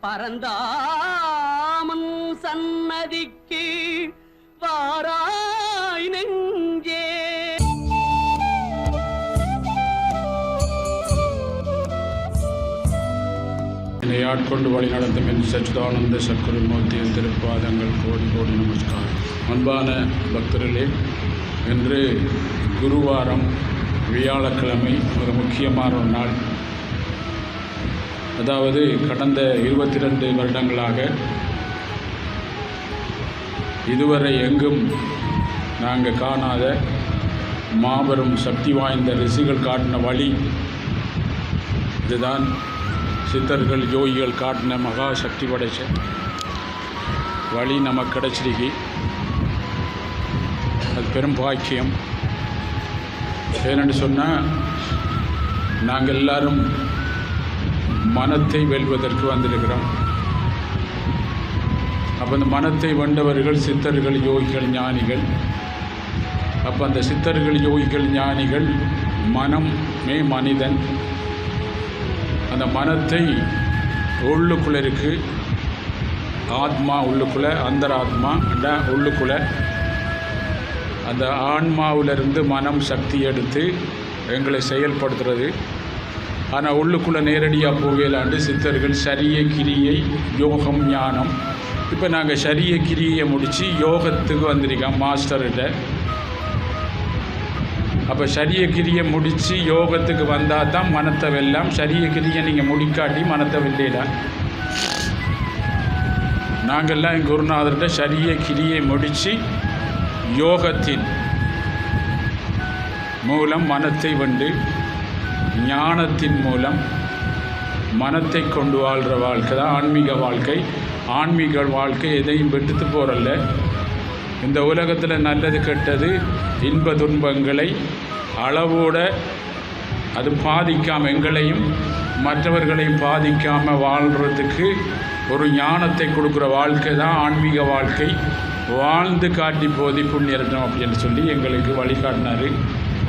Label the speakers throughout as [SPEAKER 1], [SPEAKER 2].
[SPEAKER 1] பரந்தாமன் சன்னதிக்கு வாராய் நெஞ்சே.
[SPEAKER 2] என்னை ஆட்கொண்டு வழி நடத்தும் என் சச்சிதானந்த சத்குரு மூர்த்தியின் திருப்பாதங்கள் கோடி கோடி நமஸ்காரம். அன்பான பக்தர்களே, இன்று குருவாரம், வியாழக்கிழமை, ஒரு முக்கியமான ஒரு நாள். அதாவது கடந்த 22 வருடங்களாக இதுவரை எங்கும் நாங்கள் காணாத மாபெரும் சக்தி வாய்ந்த ரிஷிகள் காட்டின வழி இதுதான். சித்தர்கள் யோகிகள் காட்டின மகா சக்தி படைச்ச வழி நமக்கு கிடைச்சிருக்கு. அது பெரும் பாக்கியம். ஏனென்று சொன்னால், நாங்கள் எல்லாரும் மனத்தை வெல்வதற்கு வந்திருக்கிறோம். அப்போ அந்த மனத்தை வென்றவர்கள் சித்தர்கள், யோகிகள், ஞானிகள். அப்போ அந்த சித்தர்கள், யோகிகள், ஞானிகள் மனமே மனிதன். அந்த மனத்தை உள்ளுக்குள்ளே இருக்குது, ஆத்மா உள்ளுக்குள்ளே, அந்தராத்மா உள்ளுக்குள்ளே. அந்த ஆன்மாவிலிருந்து மனம் சக்தி எடுத்து எங்களை செயல்படுத்துறது. ஆனால் உள்ளுக்குள்ளே நேரடியாக போகலாண்டு சித்தர்கள் சரிய கிரியை, யோகம், ஞானம். இப்போ நாங்கள் சரிய கிரியை முடித்து யோகத்துக்கு வந்திருக்கோம் மாஸ்டர்கிட்ட. அப்போ சரிய கிரியை முடித்து யோகத்துக்கு வந்தால் தான் மனத்தை வெல்லாம். சரிய கிரியை நீங்கள் முடிக்காட்டி மனத்தை வெல்லலாம். நாங்கள்லாம் எங்கள் குருநாதர்கிட்ட சரிய கிரியை முடித்து யோகத்தின் மூலம் மனத்தை வென்று, ஞானத்தின் மூலம் மனத்தை கொண்டு வாழ்கிற வாழ்க்கை தான் ஆன்மீக வாழ்க்கை. ஆன்மீக வாழ்க்கை எதையும் விட்டுட்டு போகிறல்ல. இந்த உலகத்தில் நல்லது கெட்டது, இன்ப துன்பங்களை அளவோட அது பாதிக்காமல், எங்களையும் மற்றவர்களையும் பாதிக்காமல் வாழ்கிறதுக்கு ஒரு ஞானத்தை கொடுக்குற வாழ்க்கை தான் ஆன்மீக வாழ்க்கை. வாழ்ந்து காட்டி போதி புண்ணியரட்டம் அப்படின்னு சொல்லி எங்களுக்கு வழிகாட்டினார்.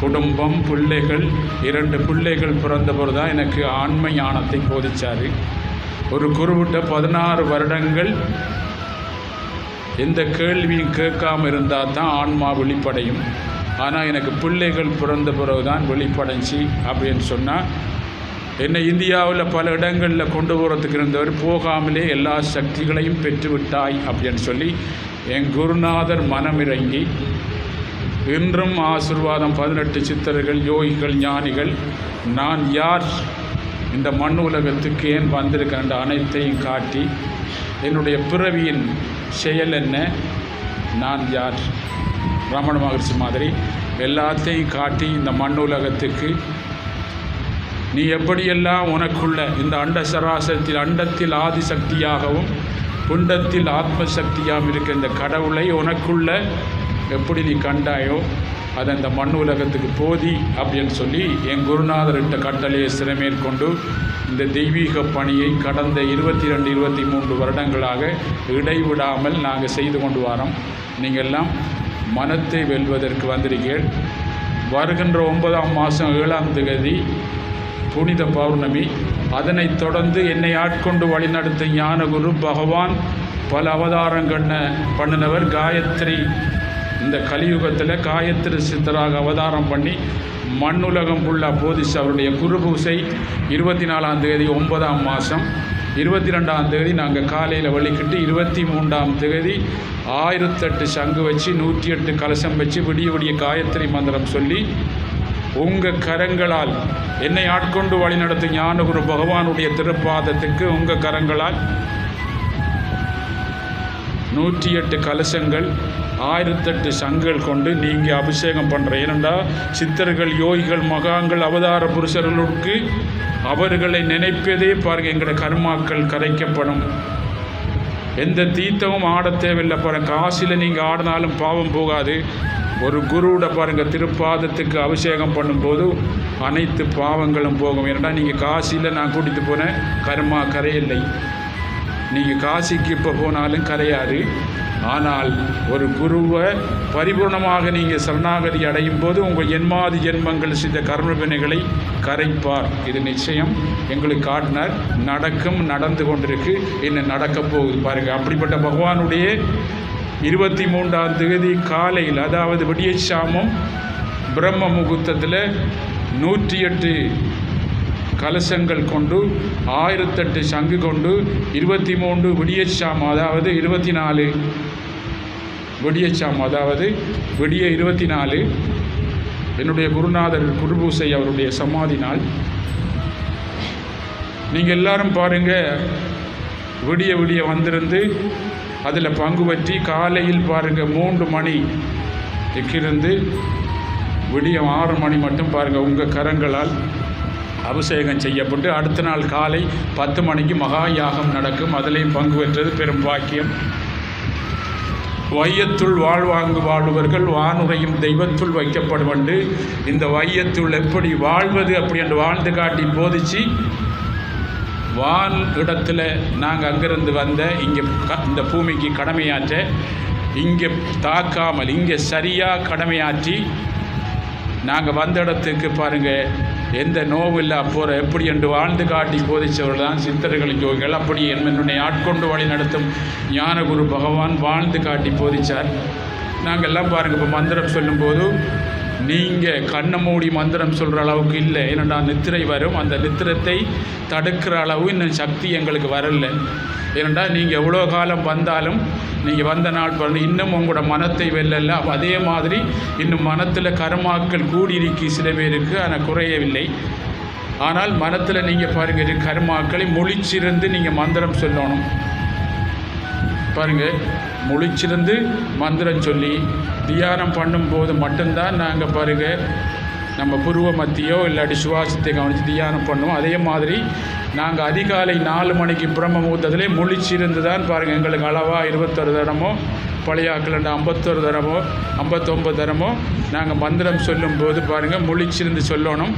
[SPEAKER 2] குடும்பம், பிள்ளைகள், 2 பிள்ளைகள் பிறந்தபோது தான் எனக்கு ஆன்ம ஞானத்தை போதிச்சார். ஒரு குருவிட்ட 16 வருடங்கள் எந்த கேள்வியும் கேட்காமல் இருந்தால் தான் ஆன்மா வெளிப்படையும். ஆனால் எனக்கு பிள்ளைகள் பிறந்த பிறகு தான் வெளிப்படைஞ்சி அப்படின்னு சொன்னால், என்னை இந்தியாவில் பல இடங்களில் கொண்டு போகிறதுக்கு இருந்தவர் போகாமலே எல்லா சக்திகளையும் பெற்றுவிட்டாய் அப்படின்னு சொல்லி என் குருநாதர் மனமிறங்கி இன்றும் ஆசீர்வாதம் 18 சித்தர்கள், யோகிகள், ஞானிகள், நான் யார், இந்த மண் உலகத்துக்கு ஏன் வந்திருக்கின்ற அனைத்தையும் காட்டி, என்னுடைய பிறவியின் செயல் என்ன, நான் யார், ரமண மகர்ஷி மாதிரி எல்லாத்தையும் காட்டி இந்த மண் உலகத்துக்கு நீ எப்படியெல்லாம் உனக்குள்ள இந்த அண்ட சராசரத்தில் அண்டத்தில் ஆதிசக்தியாகவும் புண்டத்தில் ஆத்மசக்தியாகவும் இருக்க இந்த கடவுளை உனக்குள்ள எப்படி நீ கண்டாயோ அதை அந்த மண் உலகத்துக்கு போதி அப்படின்னு சொல்லி என் குருநாதர்கிட்ட கட்டளையை சிறமேற்கொண்டு இந்த தெய்வீக பணியை கடந்த 22-23 வருடங்களாக இடைவிடாமல் நாங்கள் செய்து கொண்டு வரோம். நீங்கள் எல்லாம் மனத்தை வெல்வதற்கு வந்திருக்கீர்கள். வருகின்ற 9ஆம் மாதம் 7ஆம் தேதி புனித பௌர்ணமி. அதனைத் தொடர்ந்து என்னை ஆட்கொண்டு வழிநடத்த ஞானகுரு பகவான் பல அவதாரங்கள் பண்ணினவர். காயத்ரி, இந்த கலியுகத்தில் காயத்ரி சித்தராக அவதாரம் பண்ணி மண்ணுலகம் ஃபுல்லாக போதிச்சு. அவருடைய குரு பூசை 24ஆம் தேதி 9ஆம் மாதம், 22ஆம் தேதி நாங்கள் காலையில் வழிக்கிட்டு, 23ஆம் தேதி 1008 சங்கு வச்சு 108 கலசம் வச்சு விடிய விடிய காயத்ரி மந்திரம் சொல்லி உங்கள் கரங்களால் என்னை ஆட்கொண்டு வழிநடத்தும் ஞானகுரு பகவானுடைய திருப்பாதத்துக்கு உங்கள் கரங்களால் 108 கலசங்கள் 1008 சங்குகள் கொண்டு நீங்கள் அபிஷேகம் பண்ணுற. ஏனென்றா சித்தர்கள், யோகிகள், மகான்கள், அவதார புருஷர்களுக்கு அவர்களை நினைப்பதே பாருங்கள் எங்களோட கர்மாக்கள் கரைக்கப்படும். எந்த தீர்த்தமும் ஆட தேவையில்லை பாருங்கள். காசில் நீங்கள் ஆடினாலும் பாவம் போகாது. ஒரு குருவோட பாருங்கள் திருப்பாதத்துக்கு அபிஷேகம் பண்ணும்போது அனைத்து பாவங்களும் போகும். ஏன்னா நீங்கள் காசியில் நான் கூட்டிகிட்டு போனேன், கர்மா கரையில்லை. நீங்கள் காசிக்கு இப்போ போனாலும் கரையாது. ஆனால் ஒரு குருவை பரிபூர்ணமாக நீங்கள் சரணாகதி அடையும் போது உங்கள் என்மாதி ஜென்மங்கள் செய்த கர்மவினைகளை கரைப்பார். இது நிச்சயம் எங்களுக்கு காட்டினார். நடக்கும், நடந்து கொண்டிருக்கு, இன்னும் நடக்கப் போகுது பாருங்கள். அப்படிப்பட்ட பகவானுடைய 23ஆம் தேதி காலையில், அதாவது விடியச்சாமம் பிரம்ம முகூர்த்தத்தில் 108 கலசங்கள் கொண்டு 1008 சங்கு கொண்டு 23 விடியச்சாமம், அதாவது 24 விடியச்சாமம், அதாவது விடிய 24 என்னுடைய குருநாதர் குருபூசை அவருடைய சமாதி நாள். நீங்கள் எல்லாரும் பாருங்கள், விடிய விடிய வந்திருந்து அதில் பங்கு பற்றி காலையில் பாருங்கள் 3 மணிக்கிருந்து விடிய 6 மணி மட்டும் பாருங்கள் உங்கள் கரங்களால் அபிஷேகம் செய்யப்பட்டு அடுத்த நாள் காலை 10 மணிக்கு மகா யாகம் நடக்கும். அதிலையும் பங்கு பெற்றது பெரும் பாக்கியம். வையத்துள் வாழ்வாங்கு வாழ்வர்கள் வானுரையும் தெய்வத்துள் வைக்கப்படும். இந்த வையத்துள் எப்படி வாழ்வது அப்படி என்று வாழ்ந்து காட்டி போதிச்சு வான் இடத்துல நாங்கள் அங்கிருந்து வந்த இங்கே இந்த பூமிக்கு கடமையாற்ற, இங்கே தாக்காமல் இங்கே சரியாக கடமையாற்றி நாங்கள் வந்த இடத்துக்கு பாருங்கள் எந்த நோவில்லா போகிற எப்படி என்று வாழ்ந்து காட்டி போதிச்சவர்கள் தான் சித்தர்கள் யோகிகள். அப்படி என்னுடைய ஆட்கொண்டு வழி நடத்தும் ஞானகுரு பகவான் வாழ்ந்து காட்டி போதிச்சார். நாங்கள் எல்லாம் பாருங்கள், இப்போ மந்திரம் சொல்லும்போது நீங்கள் கண்ணை மூடி மந்திரம் சொல்கிற அளவுக்கு இல்லை. ஏன்னா நித்திரை வரும், அந்த நித்திரத்தை தடுக்கிற அளவு இன்னும் சக்தி எங்களுக்கு வரல. ஏனெண்டா நீங்கள் எவ்வளோ காலம் வந்தாலும் நீங்கள் வந்த நாள் பிறந்து இன்னும் உங்களோட மனத்தை வெல்லல. அதே மாதிரி இன்னும் மனத்தில் கர்மாக்கள் கூடியிருக்கு சில பேருக்கு, ஆனால் குறையவில்லை. ஆனால் மனத்தில் நீங்கள் பாருங்கள் கர்மாக்களை முழிச்சிருந்து நீங்கள் மந்திரம் சொல்லணும். பாருங்கள், முழிச்சிருந்து மந்திரம் சொல்லி தியானம் பண்ணும்போது மட்டும்தான் நாங்கள் பாருங்கள் நம்ம புருவ மத்தியோ இல்லாட்டி சுவாசத்தை கவனித்து தியானம் பண்ணுவோம். அதே மாதிரி நாங்கள் அதிகாலை 4 மணிக்கு பிரம்ம முகூர்த்தத்திலே முழிச்சிருந்து தான் பாருங்கள் எங்களுக்கு அளவாக 21 தரமோ பழையாக்கள் 51 தரமோ 59 தரமோ நாங்கள் மந்திரம் சொல்லும்போது பாருங்கள் முழிச்சிருந்து சொல்லணும்.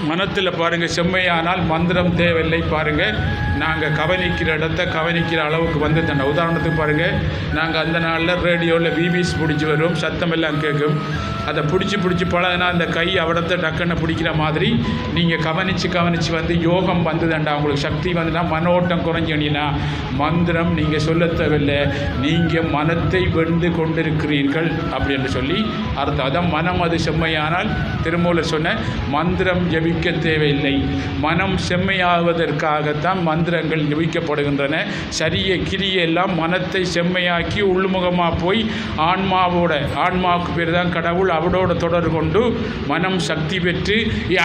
[SPEAKER 2] மனத்தில் பாருங்கள் செம்மையானால் மந்திரம் தேவையில்லை. பாருங்கள் நாங்கள் கவனிக்கிற இடத்த கவனிக்கிற அளவுக்கு வந்து தண்டை. உதாரணத்துக்கு பாருங்கள், நாங்கள் அந்த நாளில் ரேடியோவில் பிபிசி பிடிச்சி வரும், சத்தமெல்லாம் கேட்கும். அதை பிடிச்சி பழகினா அந்த கை அவடத்தை டக்குன்னு பிடிக்கிற மாதிரி நீங்கள் கவனித்து வந்து யோகம் வந்து தண்டா உங்களுக்கு சக்தி வந்துன்னா மனோட்டம் குறைஞ்சினா மந்திரம் நீங்கள் சொல்ல தேவையில்லை, நீங்கள் மனத்தை வென்று கொண்டிருக்கிறீர்கள் அப்படின்னு சொல்லி அர்த்தம். அதான் மனம் அது செம்மையானால் திருமூலர் சொன்ன மந்திரம் ஜபிக்க தேவையில்லை. மனம் செம்மையாவதற்காகத்தான் மந்திரங்கள் ஜபிக்கப்படுகின்றன. சரிய கிரியெல்லாம் மனத்தை செம்மையாக்கி உள்முகமாக போய் ஆன்மாவுக்கு பேர் தான் கடவுள், அவரோட தொடர்பு கொண்டு மனம் சக்தி பெற்று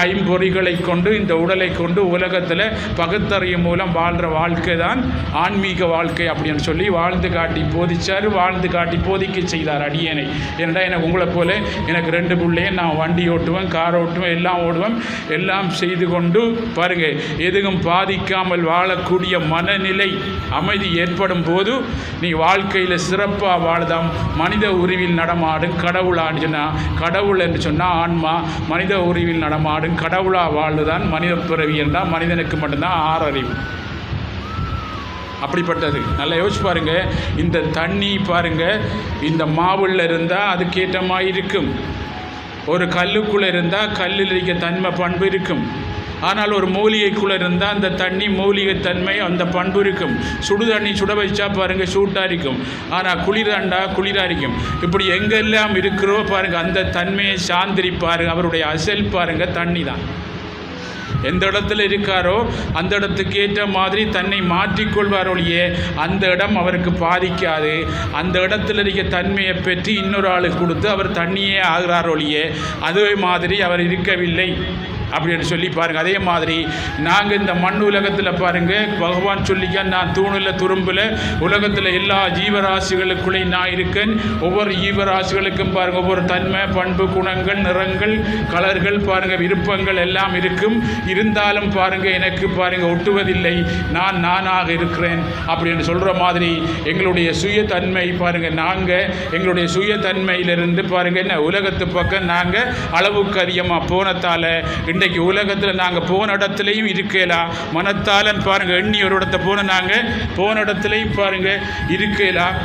[SPEAKER 2] ஐம்பொறிகளை கொண்டு இந்த உடலை கொண்டு உலகத்தில் பகுத்தறியும் மூலம் வாழ்கிற வாழ்க்கை தான் ஆன்மீக வாழ்க்கை அப்படின்னு சொல்லி வாழ்ந்து காட்டி போதிச்சார். வாழ்ந்து காட்டி போதிக்க செய்தார் அடியேனை. ஏன்னா எனக்கு உங்களை போல எனக்கு 2 பிள்ளையே, நான் வண்டி ஓட்டுவேன், கார் ஓட்டுவேன், எல்லாம் ஓடுவேன், எல்லாம் செய்து கொண்டு பாருங்கள் எதுவும் பாதிக்காமல் வாழக்கூடிய மனநிலை அமைதி ஏற்படும் போது நீ வாழ்க்கையில் சிறப்பாக வாழ்தாம். மனித உருவில் நடமாடும் கடவுள் ஆண்டுனா கடவுள் என்று சொன்னால் ஆன்மா, மனித உருவில் நடமாடும் கடவுளாக வாழ்ந்துதான் மனித பிறவி என்றால் மனிதனுக்கு மட்டும்தான் 6 அறிவு. அப்படிப்பட்டது நல்லா யோசிச்சு பாருங்கள். இந்த தண்ணி பாருங்கள் இந்த மாவுள்ள இருந்தால் அதுக்கேற்ற மாதிரி இருக்கும். ஒரு கல்லுக்குள்ளே இருந்தால் கல்லில் இருக்க தன்மை பண்பு இருக்கும். ஆனால் ஒரு மூலிகைக்குள்ளே இருந்தால் அந்த தண்ணி மூலிகை தன்மை அந்த பண்பு இருக்கும். சுடு தண்ணி சுட வச்சா பாருங்கள் சூட்டாக இருக்கும், ஆனால் குளிராண்டா குளிராக இருக்கும். இப்படி எங்கெல்லாம் இருக்கிறோ பாருங்கள் அந்த தன்மையை சாந்திரிப்பார். அவருடைய அசல் பாருங்கள் தண்ணி தான். எந்த இடத்துல இருக்காரோ அந்த இடத்துக்கு ஏற்ற மாதிரி தன்னை மாற்றிக்கொள்வார் ஒழிய அந்த இடம் அவருக்கு பாதிக்காது. அந்த இடத்துல இருக்க தன்மையை பெற்று இன்னொரு ஆளுக்கு கொடுத்து அவர் தண்ணியே ஆகிறார் ஒழிய அதே மாதிரி அவர் இருக்கவில்லை அப்படின்னு சொல்லி பாருங்கள். அதே மாதிரி நாங்கள் இந்த மண் உலகத்தில் பாருங்கள் பகவான் சொல்லிக்க நான் தூணில் துரும்பில் உலகத்தில் எல்லா ஜீவராசிகளுக்குள்ளே நான் இருக்கேன். ஒவ்வொரு ஜீவராசிகளுக்கும் பாருங்கள் ஒவ்வொரு தன்மை பண்பு குணங்கள் நிறங்கள் கலர்கள் பாருங்கள் விருப்பங்கள் எல்லாம் இருக்கும். இருந்தாலும் பாருங்கள் எனக்கு பாருங்கள் ஒட்டுவதில்லை, நான் நானாக இருக்கிறேன் அப்படின்னு சொல்கிற மாதிரி எங்களுடைய சுயத்தன்மை பாருங்கள். நாங்கள் எங்களுடைய சுயத்தன்மையிலிருந்து பாருங்கள் என்ன உலகத்து பக்கம் நாங்கள் அளவுக்கு அதிகமாக போனத்தால் இன்றைக்கு உலகத்தில் நாங்கள் போன இடத்துலையும் இருக்கலாம், மனத்தாலன் பாருங்கள் எண்ணி ஒரு இடத்த நாங்கள் போன இடத்துலையும் பாருங்கள் இருக்கலாம்,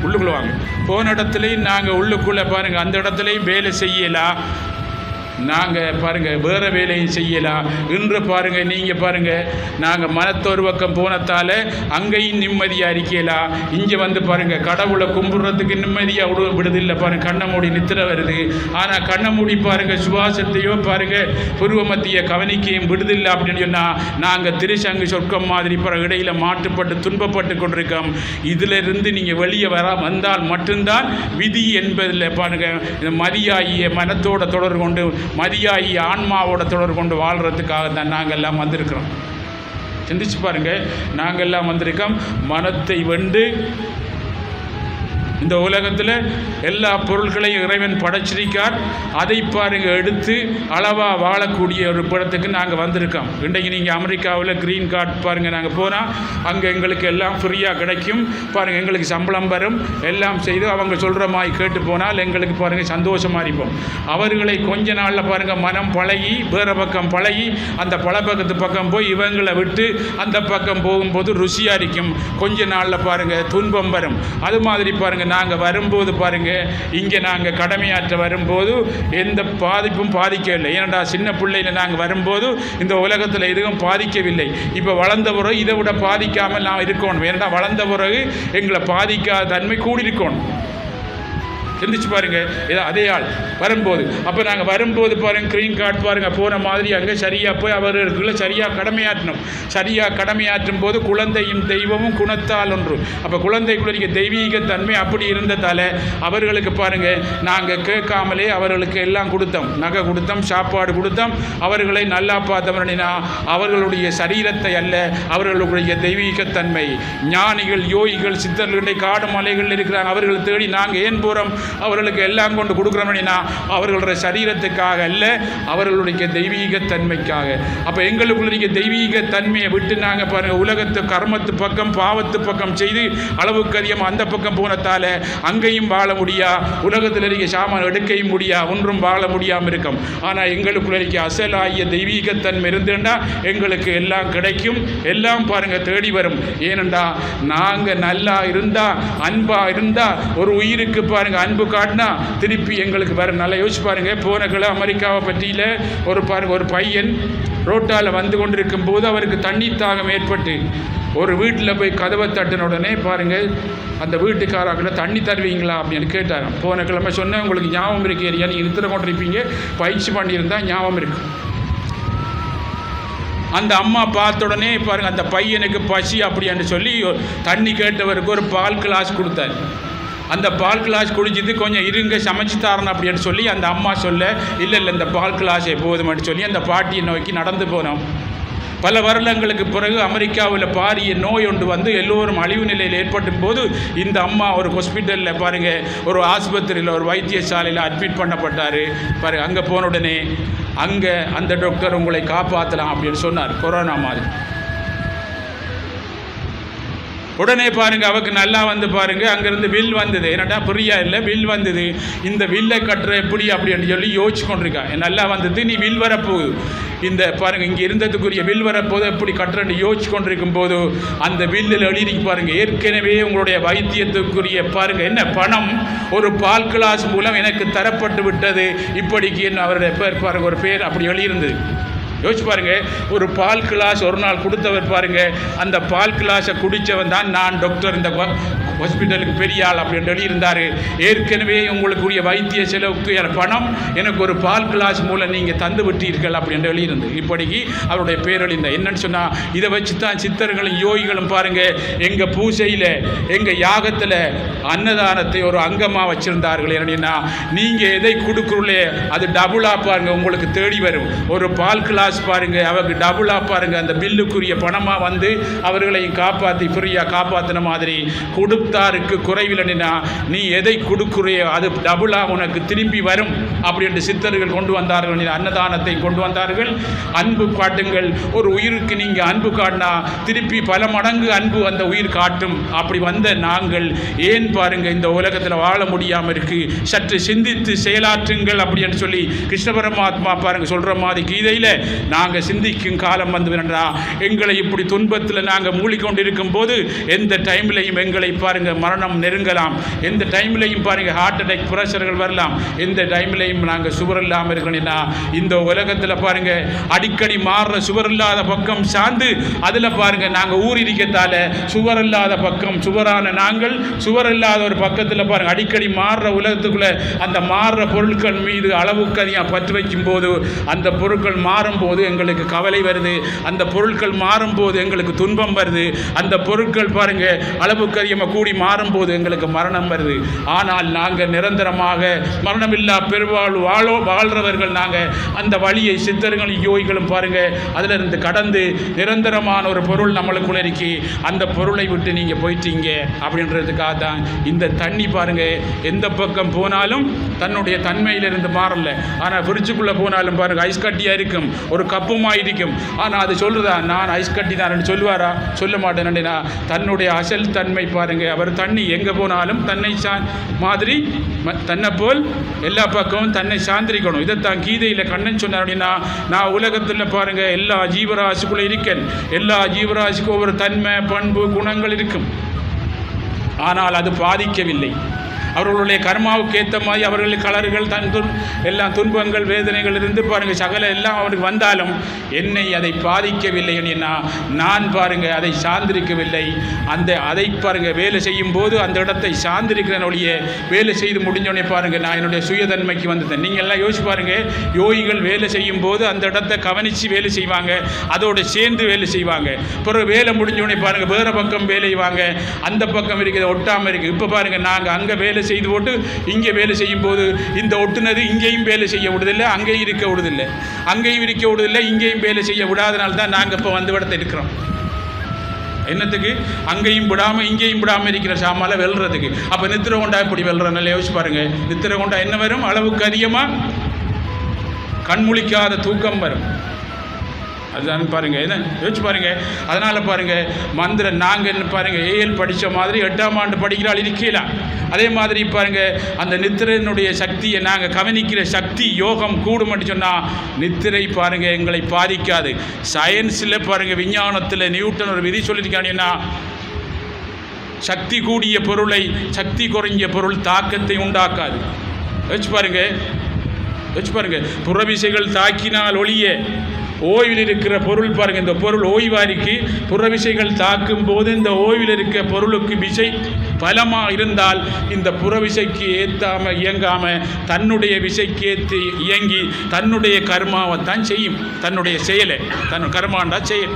[SPEAKER 2] உள்ளுக்குள்ளே வாங்க, போன இடத்துலையும் நாங்கள் உள்ளுக்குள்ளே பாருங்கள் அந்த இடத்துலையும் வேலை செய்யலாம், நாங்கள் பாருங்கள் வேறு வேலையும் செய்யலாம். இன்று பாருங்கள் நீங்கள் பாருங்கள் நாங்கள் மனத்தொரு பக்கம் போனத்தால் அங்கேயும் நிம்மதியாக இருக்கலாம். இங்கே வந்து பாருங்கள் கடவுளை கும்பிட்றதுக்கு நிம்மதியாக விடுதில்லை பாருங்கள், கண்ணை மூடி நித்திர வருது. ஆனால் கண்ணை மூடி பாருங்கள் சுவாசத்தையோ பாருங்கள் புருவ மத்திய கவனிக்கையும் விடுதில்லை அப்படின்னு சொன்னால் நாங்கள் திருசங்கு சொர்க்கம் மாதிரி பிறகு இடையில் மாட்டுப்பட்டு துன்பப்பட்டு கொண்டிருக்கோம். இதிலிருந்து நீங்கள் வெளியே வந்தால் மட்டும்தான் விதி என்பதில் பாருங்கள் இந்த மதியாகிய மனத்தோட தொடர்பு கொண்டு மதியாகி ஆன்மாவோட தொடர்பு கொண்டு வாழ்கிறதுக்காக தான் நாங்கள் எல்லாம் வந்திருக்கிறோம். சிந்திச்சு பாருங்கள், நாங்கள் எல்லாம் வந்திருக்கோம் மனத்தை வென்று. இந்த உலகத்தில் எல்லா பொருட்களையும் இறைவன் படைச்சிருக்கார், அதை பாருங்கள் எடுத்து அளவாக வாழக்கூடிய ஒரு படத்துக்கு நாங்கள் வந்திருக்கோம். இன்றைக்கு நீங்கள் அமெரிக்காவில் க்ரீன் கார்டு பாருங்கள் நாங்கள் போனால் அங்கே எங்களுக்கு எல்லாம் ஃப்ரீயாக கிடைக்கும் பாருங்கள், எங்களுக்கு சம்பளம் வரும், எல்லாம் செய்து அவங்க சொல்கிற மாதிரி கேட்டு போனால் எங்களுக்கு பாருங்கள் சந்தோஷமாக இருப்போம். அவர்களை கொஞ்ச நாளில் பாருங்கள் மனம் பழகி வேறு பக்கம் பழகி அந்த பழப்பக்கத்து பக்கம் போய் இவங்களை விட்டு அந்த பக்கம் போகும்போது ருசியாக இருக்கும். கொஞ்ச நாளில் பாருங்கள் துன்பம் வரும். அது மாதிரி பாருங்கள் நாங்கள் வரும்போது பாருங்கள் இங்கே நாங்கள் கடமையாற்ற வரும்போது எந்த பாதிப்பும் பாதிக்கவில்லை. ஏனென்றா சின்ன பிள்ளையில் நாங்கள் வரும்போது இந்த உலகத்தில் எதுவும் பாதிக்கவில்லை. இப்போ வளர்ந்த பிறகு இதை விட பாதிக்காமல் நான் இருக்கணும். ஏனென்றா வளர்ந்த பிறகு எங்களை பாதிக்காத தன்மை கூடியிருக்கணும். சிந்திச்சு பாருங்கள், அதே ஆள் வரும்போது அப்போ நாங்கள் வரும்போது பாருங்கள் க்ரீன் கார்டு பாருங்கள் போன மாதிரி அங்கே சரியாக போய் அவர்களுக்குள்ள சரியாக கடமையாற்றணும். சரியாக கடமையாற்றும் போது குழந்தையும் தெய்வமும் குணத்தால் ஒன்று. அப்போ குழந்தைக்குள்ள தெய்வீக தன்மை அப்படி இருந்ததால் அவர்களுக்கு பாருங்கள் நாங்கள் கேட்காமலே அவர்களுக்கு எல்லாம் கொடுத்தோம், நகை கொடுத்தோம், சாப்பாடு கொடுத்தோம். அவர்களை நல்லா பார்த்தவரனா அவர்களுடைய சரீரத்தை அல்ல அவர்களுடைய தெய்வீகத்தன்மை. ஞானிகள் யோகிகள் சித்தர்களுடைய காடு மலைகள் இருக்கிறாங்க, அவர்களை தேடி நாங்கள் ஏன் போகிறோம்? அவர்களுக்கு எல்லாம் கொண்டு கொடுக்குறோம்னா அவர்களுடைய சரீரத்துக்காக அல்ல, அவர்களுடைய தெய்வீகத்தன்மைக்காக. அப்போ எங்களுக்குள்ள தெய்வீக தன்மையை விட்டு நாங்கள் பாருங்கள் உலகத்து கர்மத்து பக்கம் பாவத்து பக்கம் செய்து அளவுக்கு அதிகமாக அந்த பக்கம் போனதால் அங்கேயும் வாழ முடியா, உலகத்தில் இருக்க சாமான் எடுக்கையும் முடியா, ஒன்றும் வாழ முடியாமல் இருக்கும். ஆனால் எங்களுக்குள்ள இருக்க அசலாகிய தெய்வீகத்தன்மை இருந்துன்னா எங்களுக்கு எல்லாம் கிடைக்கும், எல்லாம் பாருங்கள் தேடி வரும். ஏனென்றா நாங்கள் நல்லா இருந்தால் அன்பாக இருந்தால் ஒரு உயிருக்கு பாருங்கள் அன்பு காட்டினா திருப்பி எங்களுக்கு வேறு. நல்லா யோசிச்சு பாருங்கள், போன கிழமை அமெரிக்காவை பற்றியில் ஒரு பையன் ரோட்டால் வந்து கொண்டிருக்கும் போது அவருக்கு தண்ணீர் தாகம் ஏற்பட்டு ஒரு வீட்டில் போய் கதவை தட்டின உடனே பாருங்கள் அந்த வீட்டுக்காரர்கிட்ட தண்ணி தருவீங்களா அப்படின்னு கேட்டார். போன கிழமை சொன்னேன் உங்களுக்கு ஞாபகம் இருக்கு, ஏரியா நீங்கள் நித்திர கொண்டிருப்பீங்க, பயிற்சி பண்ணியிருந்தால் ஞாபகம் இருக்கு. அந்த அம்மா பார்த்த உடனே பாருங்கள் அந்த பையனுக்கு பசி அப்படின்னு சொல்லி தண்ணி கேட்டவருக்கு ஒரு பால் கிளாஸ் கொடுத்தார். அந்த பால் கிளாஸ் குடிச்சிட்டு கொஞ்சம் இருங்க சமைச்சு தரணும் அப்படின்னு சொல்லி அந்த அம்மா சொல்ல இல்லை இந்த பால் கிளாஸ் எப்போதும்னு சொல்லி அந்த பாட்டியை நோக்கி நடந்து போனோம். பல வருடங்களுக்கு பிறகு அமெரிக்காவில் பாரிய நோய் ஒன்று வந்து எல்லோரும் அழிவு நிலையில் ஏற்பட்டும் போது இந்த அம்மா ஒரு ஹாஸ்பிட்டலில் பாருங்கள் ஒரு ஆஸ்பத்திரியில் ஒரு வைத்தியசாலையில் அட்மிட் பண்ணப்பட்டார். பாருங்கள் அங்கே போன உடனே அங்கே அந்த டாக்டர் உங்களை காப்பாற்றலாம் அப்படின்னு சொன்னார், கொரோனா மாதிரி. உடனே பாருங்கள் அவருக்கு நல்லா வந்து பாருங்கள் அங்கேருந்து வில் வந்தது. என்னடா பிரியா இல்லை வில் வந்தது, இந்த வில்லை கட்டுற எப்படி அப்படின்னு சொல்லி யோசிச்சு கொண்டிருக்கா. நல்லா வந்தது, நீ வில் வரப்போகுது, இந்த பாருங்கள் இங்கே இருந்ததுக்குரிய வில் வரப்போது எப்படி கட்டுறன்னு யோசிச்சு கொண்டிருக்கும் போது அந்த வில்லில் எழுதி பாருங்கள் ஏற்கனவே உங்களுடைய வைத்தியத்துக்குரிய பாருங்கள் என்ன பணம் ஒரு பால் கிளாஸ் மூலம் எனக்கு தரப்பட்டு விட்டது இப்படிக்கு என்ன அவருடைய பேர் பாருங்கள் ஒரு பேர் அப்படி எழுதியிருந்தது. யோசிச்சு பாருங்கள், ஒரு பால் கிளாஸ் ஒரு நாள் கொடுத்தவர் பாருங்கள், அந்த பால் கிளாஸை குடித்தவன் தான் நான் டாக்டர் இந்த ஹாஸ்பிட்டலுக்கு பெரிய ஆள் அப்படின்னு எழுதியிருந்தார். ஏற்கனவே உங்களுக்குரிய வைத்திய செலவுக்கு பணம் எனக்கு ஒரு பால் கிளாஸ் மூலம் நீங்கள் தந்து விட்டீர்கள் அப்படின்னு எழுதியிருந்து இப்படிக்கு அவருடைய பேரழிந்த. என்னன்னு சொன்னால் இதை வச்சு தான் சித்தர்களும் யோகிகளும் பாருங்கள் எங்கள் பூசையில் எங்கள் யாகத்தில் அன்னதானத்தை ஒரு அங்கமாக வச்சுருந்தார்கள். என்னன்னா நீங்கள் எதை கொடுக்குறீங்களே அது டபுளாக பாருங்கள் உங்களுக்கு தேடி வரும். ஒரு பால் கிளாஸ் காசு பாருங்க அவருக்கு டபுளாக பாருங்க அந்த பில்லுக்குரிய பணமாக வந்து அவர்களையும் காப்பாற்றி ஃப்ரீயாக காப்பாற்றின மாதிரி கொடுத்தாருக்கு குறைவில்லைன்னா நீ எதை கொடுக்குறையோ அது டபுளாக உனக்கு திரும்பி வரும் அப்படின்ற சித்தர்கள் கொண்டு வந்தார்கள். அன்னதானத்தை கொண்டு வந்தார்கள். அன்பு காட்டுங்கள், ஒரு உயிருக்கு நீங்கள் அன்பு காட்டினா திருப்பி பல மடங்கு அன்பு அந்த உயிர் காட்டும். அப்படி வந்த நாங்கள் ஏன் பாருங்க இந்த உலகத்தில் வாழ முடியாமல் இருக்கு, சற்று சிந்தித்து செயலாற்றுங்கள் அப்படின்னு சொல்லி கிருஷ்ண பரமாத்மா பாருங்க சொல்ற மாதிரி கீதையில் நாங்கள் சிந்திக்கும் காலம் வந்து வேண்டா. எங்களை இப்படி துன்பத்தில் நாங்கள் மூழ்கிக்கொண்டிருக்கும் போது எந்த டைம்லையும் எங்களை பாருங்க மரணம் நெருங்கலாம், எந்த டைம்லையும் பாருங்க ஹார்ட் அட்டாக் பிரஷர்கள் வரலாம், எந்த டைம்லையும் நாங்கள் சுவர் இல்லாமல் இருக்கணும்னா இந்த உலகத்தில் பாருங்க அடிக்கடி மாறுற சுவர் இல்லாத பக்கம் சார்ந்து அதில் பாருங்க நாங்கள் ஊர் இருக்கத்தால சுவர் இல்லாத பக்கம் சுவரான நாங்கள் சுவர் இல்லாத ஒரு பக்கத்தில் பாருங்க அடிக்கடி மாறுற உலகத்துக்குள்ள அந்த மாறுற பொருட்கள் மீது அளவுக்கு அதிகம் பற்று வைக்கும் போது அந்த பொருட்கள் மாறும்போது எங்களுக்கு கவலை வருது, அந்த பொருட்கள் மாறும்போது எங்களுக்கு துன்பம் வருது, அந்த பொருட்கள் பாருங்க அளவுக்கு அதிகமாக கூடி மாறும்போது எங்களுக்கு மரணம் வருது. ஆனால் நாங்கள் நிரந்தரமாக மரணமில்லா பெருவாழ் வாழ்றவர்கள் நாங்கள் அந்த வழியை சித்தர்களும் யோகிகளும் பாருங்க அதில் இருந்து கடந்து நிரந்தரமான ஒரு பொருள் நம்மளுக்குள்ள இருக்கு, அந்த பொருளை விட்டு நீங்கள் போயிட்டீங்க அப்படின்றதுக்காக தான் இந்த தண்ணி பாருங்க எந்த பக்கம் போனாலும் தன்னுடைய தன்மையிலிருந்து மாறல. ஆனால் ஃப்ரிட்ஜுக்குள்ளே போனாலும் பாருங்க ஐஸ் கட்டியாக இருக்கும், ஒரு கப்புமாக இருக்கும். ஆனால் அது சொல்லுதா நான் ஐஸ் கட்டி தான் சொல்லுவாரா? சொல்ல மாட்டேன்னா தன்னுடைய அசல் தன்மை பாருங்க. அவர் தண்ணி எங்கே போனாலும் தன்னை மாதிரி தன்னை போல் எல்லா பக்கமும் தன்னை சார்ந்திருக்கணும். இதைத்தான் கீதையில் கண்ணன் சொன்னார். அப்படின்னா நான் உலகத்தில் பாருங்க எல்லா ஜீவராசிக்குள்ளே இருக்கேன், எல்லா ஜீவராசிக்கும் ஒவ்வொரு தன்மை பண்பு குணங்கள் இருக்கும், ஆனால் அது பாதிக்கவில்லை. அவர்களுடைய கர்மாவுக்கு ஏற்ற மாதிரி அவர்களுடைய கலர்கள் எல்லாம் துன்பங்கள் வேதனைகள் இருந்து பாருங்கள் சகல எல்லாம் அவருக்கு வந்தாலும் என்னை அதை பாதிக்கவில்லை. என்ன நான் பாருங்கள் அதை சார்ந்திருக்கவில்லை. அதை பாருங்கள் வேலை செய்யும் போது அந்த இடத்தை சார்ந்திருக்கிறேன் ஒழிய வேலை செய்து முடிஞ்சோடனே பாருங்கள் நான் என்னுடைய சுயதன்மைக்கு வந்துட்டேன். நீங்கள் எல்லாம் யோசிச்சு பாருங்கள், யோகிகள் வேலை செய்யும் போது அந்த இடத்தை கவனித்து வேலை செய்வாங்க, அதோடு சேர்ந்து வேலை செய்வாங்க. பிறகு வேலை முடிஞ்சோடனே பாருங்கள் வேறு பக்கம் வேலை செய்வாங்க, அந்த பக்கம் இருக்கிறது ஒட்டாமல் இருக்குது. இப்போ பாருங்கள் நாங்கள் அங்கே வேலை செய்து போட்டு இங்கே வேலை செய்யும் போது இந்த ஒட்டுனது இங்கேயும் வேலை செய்ய விடுதில்லை, அங்கேயும் இருக்க விடுதில்லை, அங்கேயும் இருக்க விடுதில்லை, இங்கேயும் வேலை செய்ய விடாதனால தான் நாங்கள் இப்போ வந்து விடத்தை இருக்கிறோம். என்னத்துக்கு அங்கேயும் விடாமல் இங்கேயும் விடாமல் இருக்கிற சாமால வெல்றதுக்கு. அப்போ நித்திரை கொண்டா இப்படி வெல்றனால யோசிச்சு பாருங்க, நித்திரை கொண்டா என்ன வரும்? அளவுக்கு அதிகமாக கண்முழிக்காத தூக்கம் வரும். அதுதான் பாருங்கள், என்ன யோசிச்சு பாருங்கள். அதனால் பாருங்கள் மந்திரம் நாங்கள் என்ன பாருங்கள் ஏஎல் படித்த மாதிரி 8ஆம் ஆண்டு படிக்கிறாள் இருக்கலாம். அதே மாதிரி பாருங்கள் அந்த நித்திரையினுடைய சக்தியை நாங்கள் கவனிக்கிற சக்தி யோகம் கூடும்னு சொன்னால் நித்திரை பாருங்கள் எங்களை பாதிக்காது. சயின்ஸில் பாருங்கள் விஞ்ஞானத்தில் நியூட்டன் ஒரு விதி சொல்லியிருக்காங்கன்னா சக்தி கூடிய பொருளை சக்தி குறைஞ்ச பொருள் தாக்கத்தை உண்டாக்காது. யோசிச்சு பாருங்கள் புறவிசைகள் தாக்கினால் ஒழிய ஓய்வில் இருக்கிற பொருள் பாருங்கள், இந்த பொருள் ஓய்வாரிக்கு புறவிசைகள் தாக்கும் போது இந்த ஓய்வில் இருக்கிற பொருளுக்கு விசை பலமாக இருந்தால் இந்த புறவிசைக்கு ஏற்றாமல் இயங்காமல் தன்னுடைய விசைக்கு ஏற்றி இயங்கி தன்னுடைய கர்மாவைத்தான் செய்யும், தன்னுடைய செயலை தன் கர்மாண்டா செயல்.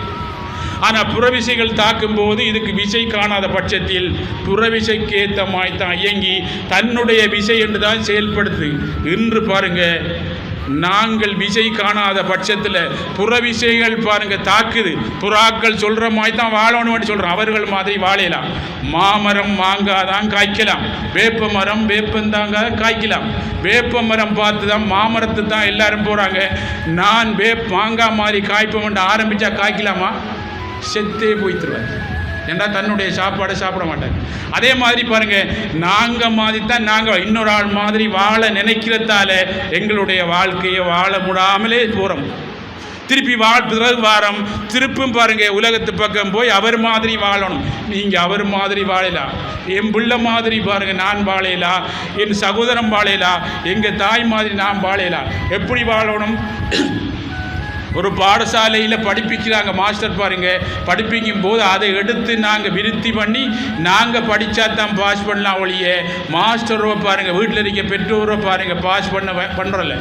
[SPEAKER 2] ஆனால் புறவிசைகள் தாக்கும்போது இதுக்கு விசை காணாத பட்சத்தில் புறவிசைக்கு ஏற்ற மாதிரி தான் இயங்கி தன்னுடைய விசை என்று தான் செயல்படுத்து. இன்று பாருங்கள் நாங்கள் விசை காணாத பட்சத்தில் புறவிசைகள் பாருங்கள் தாக்குது. புறாக்கள் சொல்கிற மாதிரி தான் வாழணும்னு சொல்கிறோம், அவர்கள் மாதிரி வாழையலாம். மாமரம் மாங்காய் தான் காய்க்கலாம், வேப்ப மரம் வேப்பந்தாங்க காய்க்கலாம். வேப்ப மரம் பார்த்து தான் மாமரத்து தான் எல்லாரும் போகிறாங்க. நான் மாங்காய் மாதிரி காய்ப்போம்னு ஆரம்பித்தா காய்க்கலாமா? செத்தே போய்த்துருவார். ஏன்னா தன்னுடைய சாப்பாடை சாப்பிட மாட்டாங்க. அதே மாதிரி பாருங்கள் நாங்கள் மாதிரி தான் நாங்கள் இன்னொரு ஆள் மாதிரி வாழ நினைக்கிறதால எங்களுடைய வாழ்க்கையை வாழ முடியாமலே போகிறோம். திருப்பி பிறகு வாரம் திருப்பும் பாருங்கள் உலகத்து பக்கம் போய் அவர் மாதிரி வாழணும். நீங்கள் அவர் மாதிரி வாழலாம், என் பிள்ளை மாதிரி பாருங்கள் நான் வாழலாம், என் சகோதரன் வாழலாம், எங்கள் தாய் மாதிரி நான் வாழலாம். எப்படி வாழணும்? ஒரு பாடசாலையில் படிப்பிக்கிறாங்க மாஸ்டர் பாருங்கள், படிப்பிக்கும் போது அதை எடுத்து நாங்கள் விருத்தி பண்ணி நாங்கள் படித்தா தான் பாஸ் பண்ணலாம் ஒழிய மாஸ்டரோ பாருங்கள் வீட்டில் இருக்க பெற்றோரோ பாருங்கள் பாஸ் பண்ணுறல.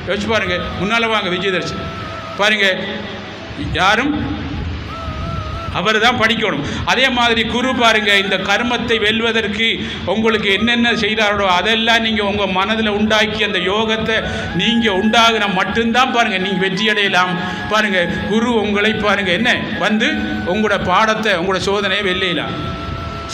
[SPEAKER 2] யோசிச்சு பாருங்கள், முன்னால் வாங்க விஜயதர்ஷன் பாருங்கள் யாரும் அவர் தான் படிக்கணும். அதே மாதிரி குரு பாருங்க, இந்த கர்மத்தை வெல்வதற்கு உங்களுக்கு என்னென்ன செய்கிறாரோ அதெல்லாம் நீங்கள் உங்கள் மனதில் உண்டாக்கி அந்த யோகத்தை நீங்கள் உண்டாகின மட்டும்தான் பாருங்க நீங்கள் வெற்றி அடையலாம். பாருங்க குரு உங்களை பாருங்க என்ன வந்து உங்களோட பாடத்தை உங்களோட சோதனையை வெல்லையலாம்.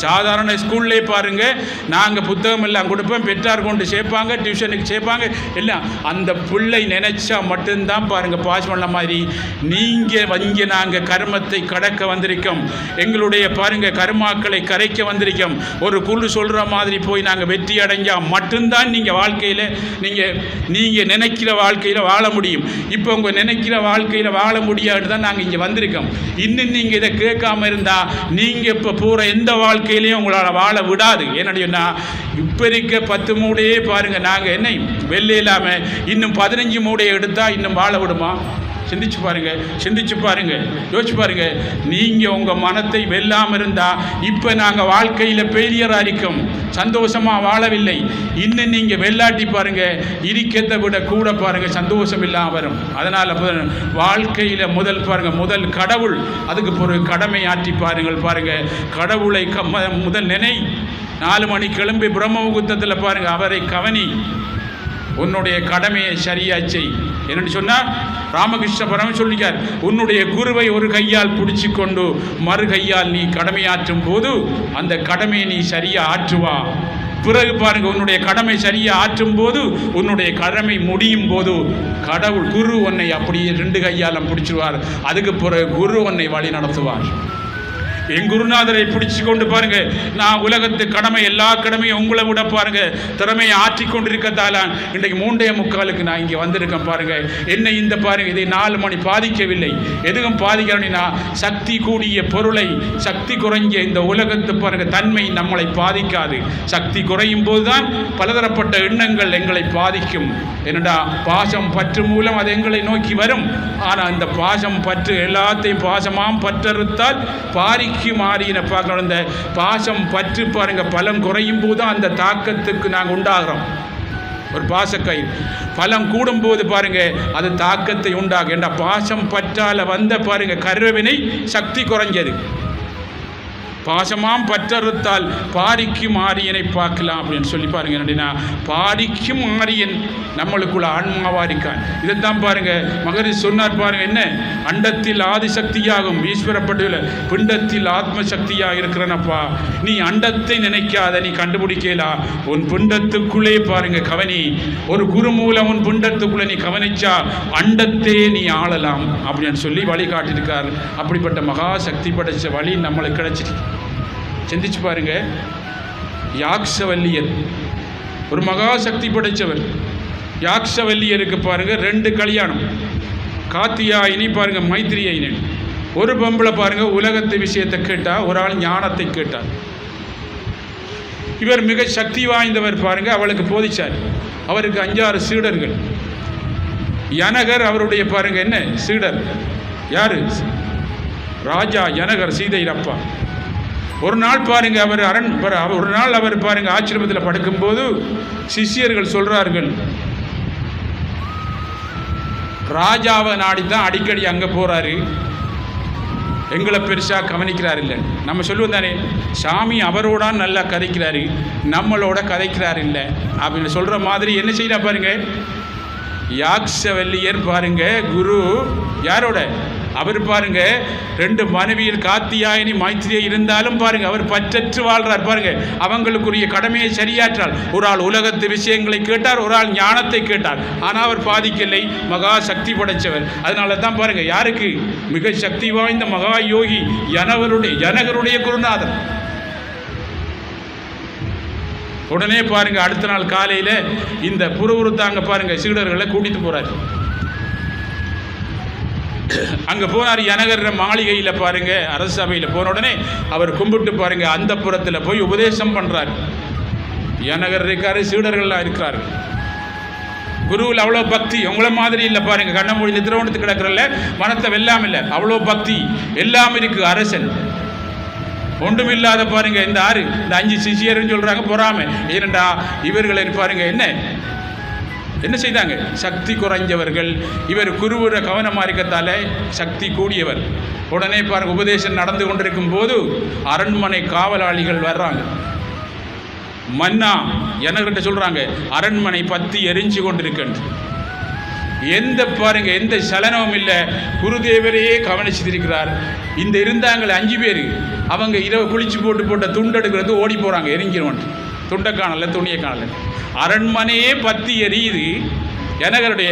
[SPEAKER 2] சாதாரண ஸ்கூல்லே பாருங்கள், நாங்கள் புத்தகம் எல்லாம் கொடுப்போம், பெற்றார் கொண்டு சேர்ப்பாங்க, டியூஷனுக்கு சேர்ப்பாங்க, எல்லாம் அந்த பிள்ளை நினைச்சா மட்டும்தான் பாருங்கள் பாஸ் பண்ண மாதிரி. நீங்கள் வங்கி நாங்கள் கர்மத்தை கடக்க வந்திருக்கோம், எங்களுடைய பாருங்கள் கர்மாக்களை கரைக்க வந்திருக்கோம். ஒரு குழு சொல்கிற மாதிரி போய் நாங்கள் வெற்றி அடைஞ்சால் மட்டும்தான் நீங்கள் வாழ்க்கையில் நீங்கள் நினைக்கிற வாழ்க்கையில் வாழ முடியும். இப்போ உங்கள் நினைக்கிற வாழ்க்கையில் வாழ முடியாது தான் நாங்கள் இங்கே வந்திருக்கோம். இன்னும் நீங்கள் இதை கேட்காம இருந்தால் நீங்கள் இப்போ போகிற எந்த வாழ்க்கையிலையும் உங்களால் வாழ விடாது. என்னடின்னா இப்போ இருக்க 10 மூடையே பாருங்கள், நாங்கள் என்ன வெள்ளை இல்லாமல் இன்னும் 15 மூடையை எடுத்தால் இன்னும் வாழ விடுமா? சிந்திச்சு பாருங்க, யோசிச்சு பாருங்க. நீங்கள் உங்கள் மனத்தை வெல்லாமல் இருந்தால் இப்போ நாங்கள் வாழ்க்கையில் ஃபெயிலியராக இருக்கோம், சந்தோஷமாக வாழவில்லை. இன்னும் நீங்கள் வெள்ளாட்டி பாருங்கள், இருக்கிறதை விட கூட பாருங்கள் சந்தோஷம் இல்லாமல் வரும். அதனால் வாழ்க்கையில் முதல் கடவுள், அதுக்கு ஒரு கடமை ஆற்றி பாருங்கள். கடவுளை முதல் நினை. 4 மணி கிளம்பி பிரம்ம முகூர்த்தத்தில் பாருங்கள் அவரை கவனி, உன்னுடைய கடமையை சரியாச்சு. என்னென்னு சொன்னால் ராமகிருஷ்ண பரமஹம்சர் சொல்லிக்கார், உன்னுடைய குருவை ஒரு கையால் பிடிச்சி கொண்டு மறு கையால் நீ கடமையாற்றும் போது அந்த கடமையை நீ சரியாக ஆற்றுவா. பிறகு பாருங்க, உன்னுடைய கடமை சரியாக ஆற்றும் போது உன்னுடைய கடமை முடியும் போது கடவுள் குரு உன்னை அப்படியே 2 கையாலும் பிடிச்சிருவார். அதுக்கு பிறகு குரு உன்னை வழி நடத்துவார். என் குருநாதரை பிடிச்சி கொண்டு பாருங்க, நான் உலகத்து கடமை எல்லா கடமையும் உங்களை விட பாருங்க திறமையை ஆற்றி கொண்டிருக்கத்தாலான் இன்றைக்கு 3:45 நான் இங்கே வந்திருக்கேன். பாருங்க என்னை இந்த பாருங்க இதை 4 மணி பாதிக்கவில்லை. எதுவும் பாதிக்கணும்னா சக்தி கூடிய பொருளை, சக்தி குறைஞ்ச இந்த உலகத்து பாருங்க தன்மை நம்மளை பாதிக்காது. சக்தி குறையும் போதுதான் பலதரப்பட்ட எண்ணங்கள் எங்களை பாதிக்கும். என்னடா பாசம் பற்று மூலம் அது எங்களை நோக்கி வரும். ஆனால் இந்த பாசம் பற்று எல்லாத்தையும் பாசமாம் பற்றறுத்தால் பாரிக்கு மாறின பார்க்கணும். இந்த பாசம் பற்று பாருங்க பலம் குறையும் போது அந்த தாக்கத்துக்கு நாங்கள் உண்டாகிறோம். ஒரு பாசக்கயிறு பலம் கூடும்போது பாருங்க அது தாக்கத்தை உண்டாகும். என்ற பாசம் பற்றால வந்த பாருங்க கருவினை சக்தி குறைஞ்சது. பாசமாம் பற்றறுத்தால் பாரிக்கும் ஆரியனை பார்க்கலாம் அப்படின்னு சொல்லி பாருங்க. என்னன்னா பாரிக்கும் ஆரியன் நம்மளுக்குள்ள ஆன்மாவா இருக்கான். இதைத்தான் பாருங்க மகரிஷி சொன்னார் பாருங்க, என்ன அண்டத்தில் ஆதிசக்தியாகும் ஈஸ்வரப்பட்டுள்ள பிண்டத்தில் ஆத்ம சக்தியாக இருக்கிறனப்பா. நீ அண்டத்தை நினைக்காத, நீ கண்டுபிடிக்கலாம். உன் பிண்டத்துக்குள்ளே பாருங்க கவனி. ஒரு குரு மூலம் உன் பிண்டத்துக்குள்ளே நீ கவனிச்சா அண்டத்தே நீ ஆளலாம் அப்படின்னு சொல்லி வழிகாட்டியிருக்கார். அப்படிப்பட்ட மகா சக்தி படைச்ச வழி நம்மளுக்கு கிடைச்சிருக்கு. சிந்திச்சு பாருங்க, யாக்ஷவல்லியர் ஒரு மகா சக்தி படைத்தவர். யாக்ஷவல்லியருக்கு பாருங்க 2 கல்யாணம். காத்தியாயினி பாருங்க மைத்திரியினி. ஒரு பொம்பளை பாருங்க உலகத்து விஷயத்தை கேட்டா, ஒரு ஆள் ஞானத்தை கேட்டார். இவர் மிக சக்தி வாய்ந்தவர் பாருங்க, அவளுக்கு போதிச்சார். அவருக்கு 5-6 சீடர்கள். யனகர் அவருடைய பாருங்க என்ன சீடர். யாரு? ராஜா யனகர், சீதையின் அப்பா. ஒரு நாள் பாருங்க அவர் பாருங்க ஆசிரமத்தில் படுக்கும்போது சிஷ்யர்கள் சொல்றார்கள், ராஜாவை நாடித்தான் அடிக்கடி அங்கே போறாரு, எங்களை பெருசாக கவனிக்கிறார் இல்லை. நம்ம சொல்லுவோம் தானே, சாமி அவரோட நல்லா கதைக்கிறாரு, நம்மளோட கதைக்கிறார் இல்லை அப்படின்னு சொல்கிற மாதிரி என்ன செய்யறா பாருங்க. யாக்ஷவல்லியர் பாருங்க குரு யாரோட? அவர் பாருங்க 2 மனைவியில் காத்தியாயினி மைத்திரியை இருந்தாலும் பாருங்க அவர் பற்றற்று வாழ்றார். பாருங்க அவங்களுக்குரிய கடமையை சரியாற்றால். ஒரு ஆள் உலகத்து விஷயங்களை கேட்டார், ஒரு ஆள் ஞானத்தை கேட்டார். ஆனால் அவர் பாதிக்கலை, மகா சக்தி படைத்தவர். அதனால தான் பாருங்க யாருக்கு மிக சக்தி வாய்ந்த மகா யோகி ஜனகருடைய குருநாதர். உடனே பாருங்க அடுத்த நாள் காலையில் இந்த புறவுறுத்தாங்க பாருங்க சீடர்களை கூட்டிட்டு போறாரு. அங்கே போனார் யனகர் மாளிகையில் பாருங்க, அரசு சபையில் போன உடனே அவர் கும்பிட்டு பாருங்க அந்த புறத்தில் போய் உபதேசம் பண்ணுறாரு. யனகர் இருக்காரு, சீடர்கள்லாம் இருக்கிறாரு. குருவில் அவ்வளோ பக்தி, உங்களை மாதிரி இல்லை பாருங்க. கண்ணமொழி நித்திரவணத்து கிடக்கிறல்ல, மனத்தை வெல்லாம் இல்லை, அவ்வளோ பக்தி எல்லாம் இருக்கு. அரசன் ஒன்றுமில்லாத பாருங்க இந்த 5 சிஷியர்னு சொல்றாங்க பொறாமை. ஏனென்றா இவர்களை பாருங்க என்ன என்ன செய்தாங்க? சக்தி குறைஞ்சவர்கள். இவர் குருவுரை கவனமாக இருக்கத்தால சக்தி கூடியவர். உடனே பாருங்க, உபதேசம் நடந்து கொண்டிருக்கும் போது அரண்மனை காவலாளிகள் வர்றாங்க. மன்னா எனக்கிட்ட சொல்கிறாங்க, அரண்மனை பற்றி எரிஞ்சு கொண்டிருக்கின்ற எந்த சலனமும் இல்லை. குருதேவரையே கவனிச்சிருக்கிறார். இந்த இருந்தாங்களே 5 பேர், அவங்க இரவு குளிச்சு போட்ட துண்டெடுக்கிறது ஓடி போகிறாங்க, எரிஞ்சிருவோம். துண்டை காணலை, துணியை காணலை. அரண்மனையே பற்றி எரியுது. எனகருடைய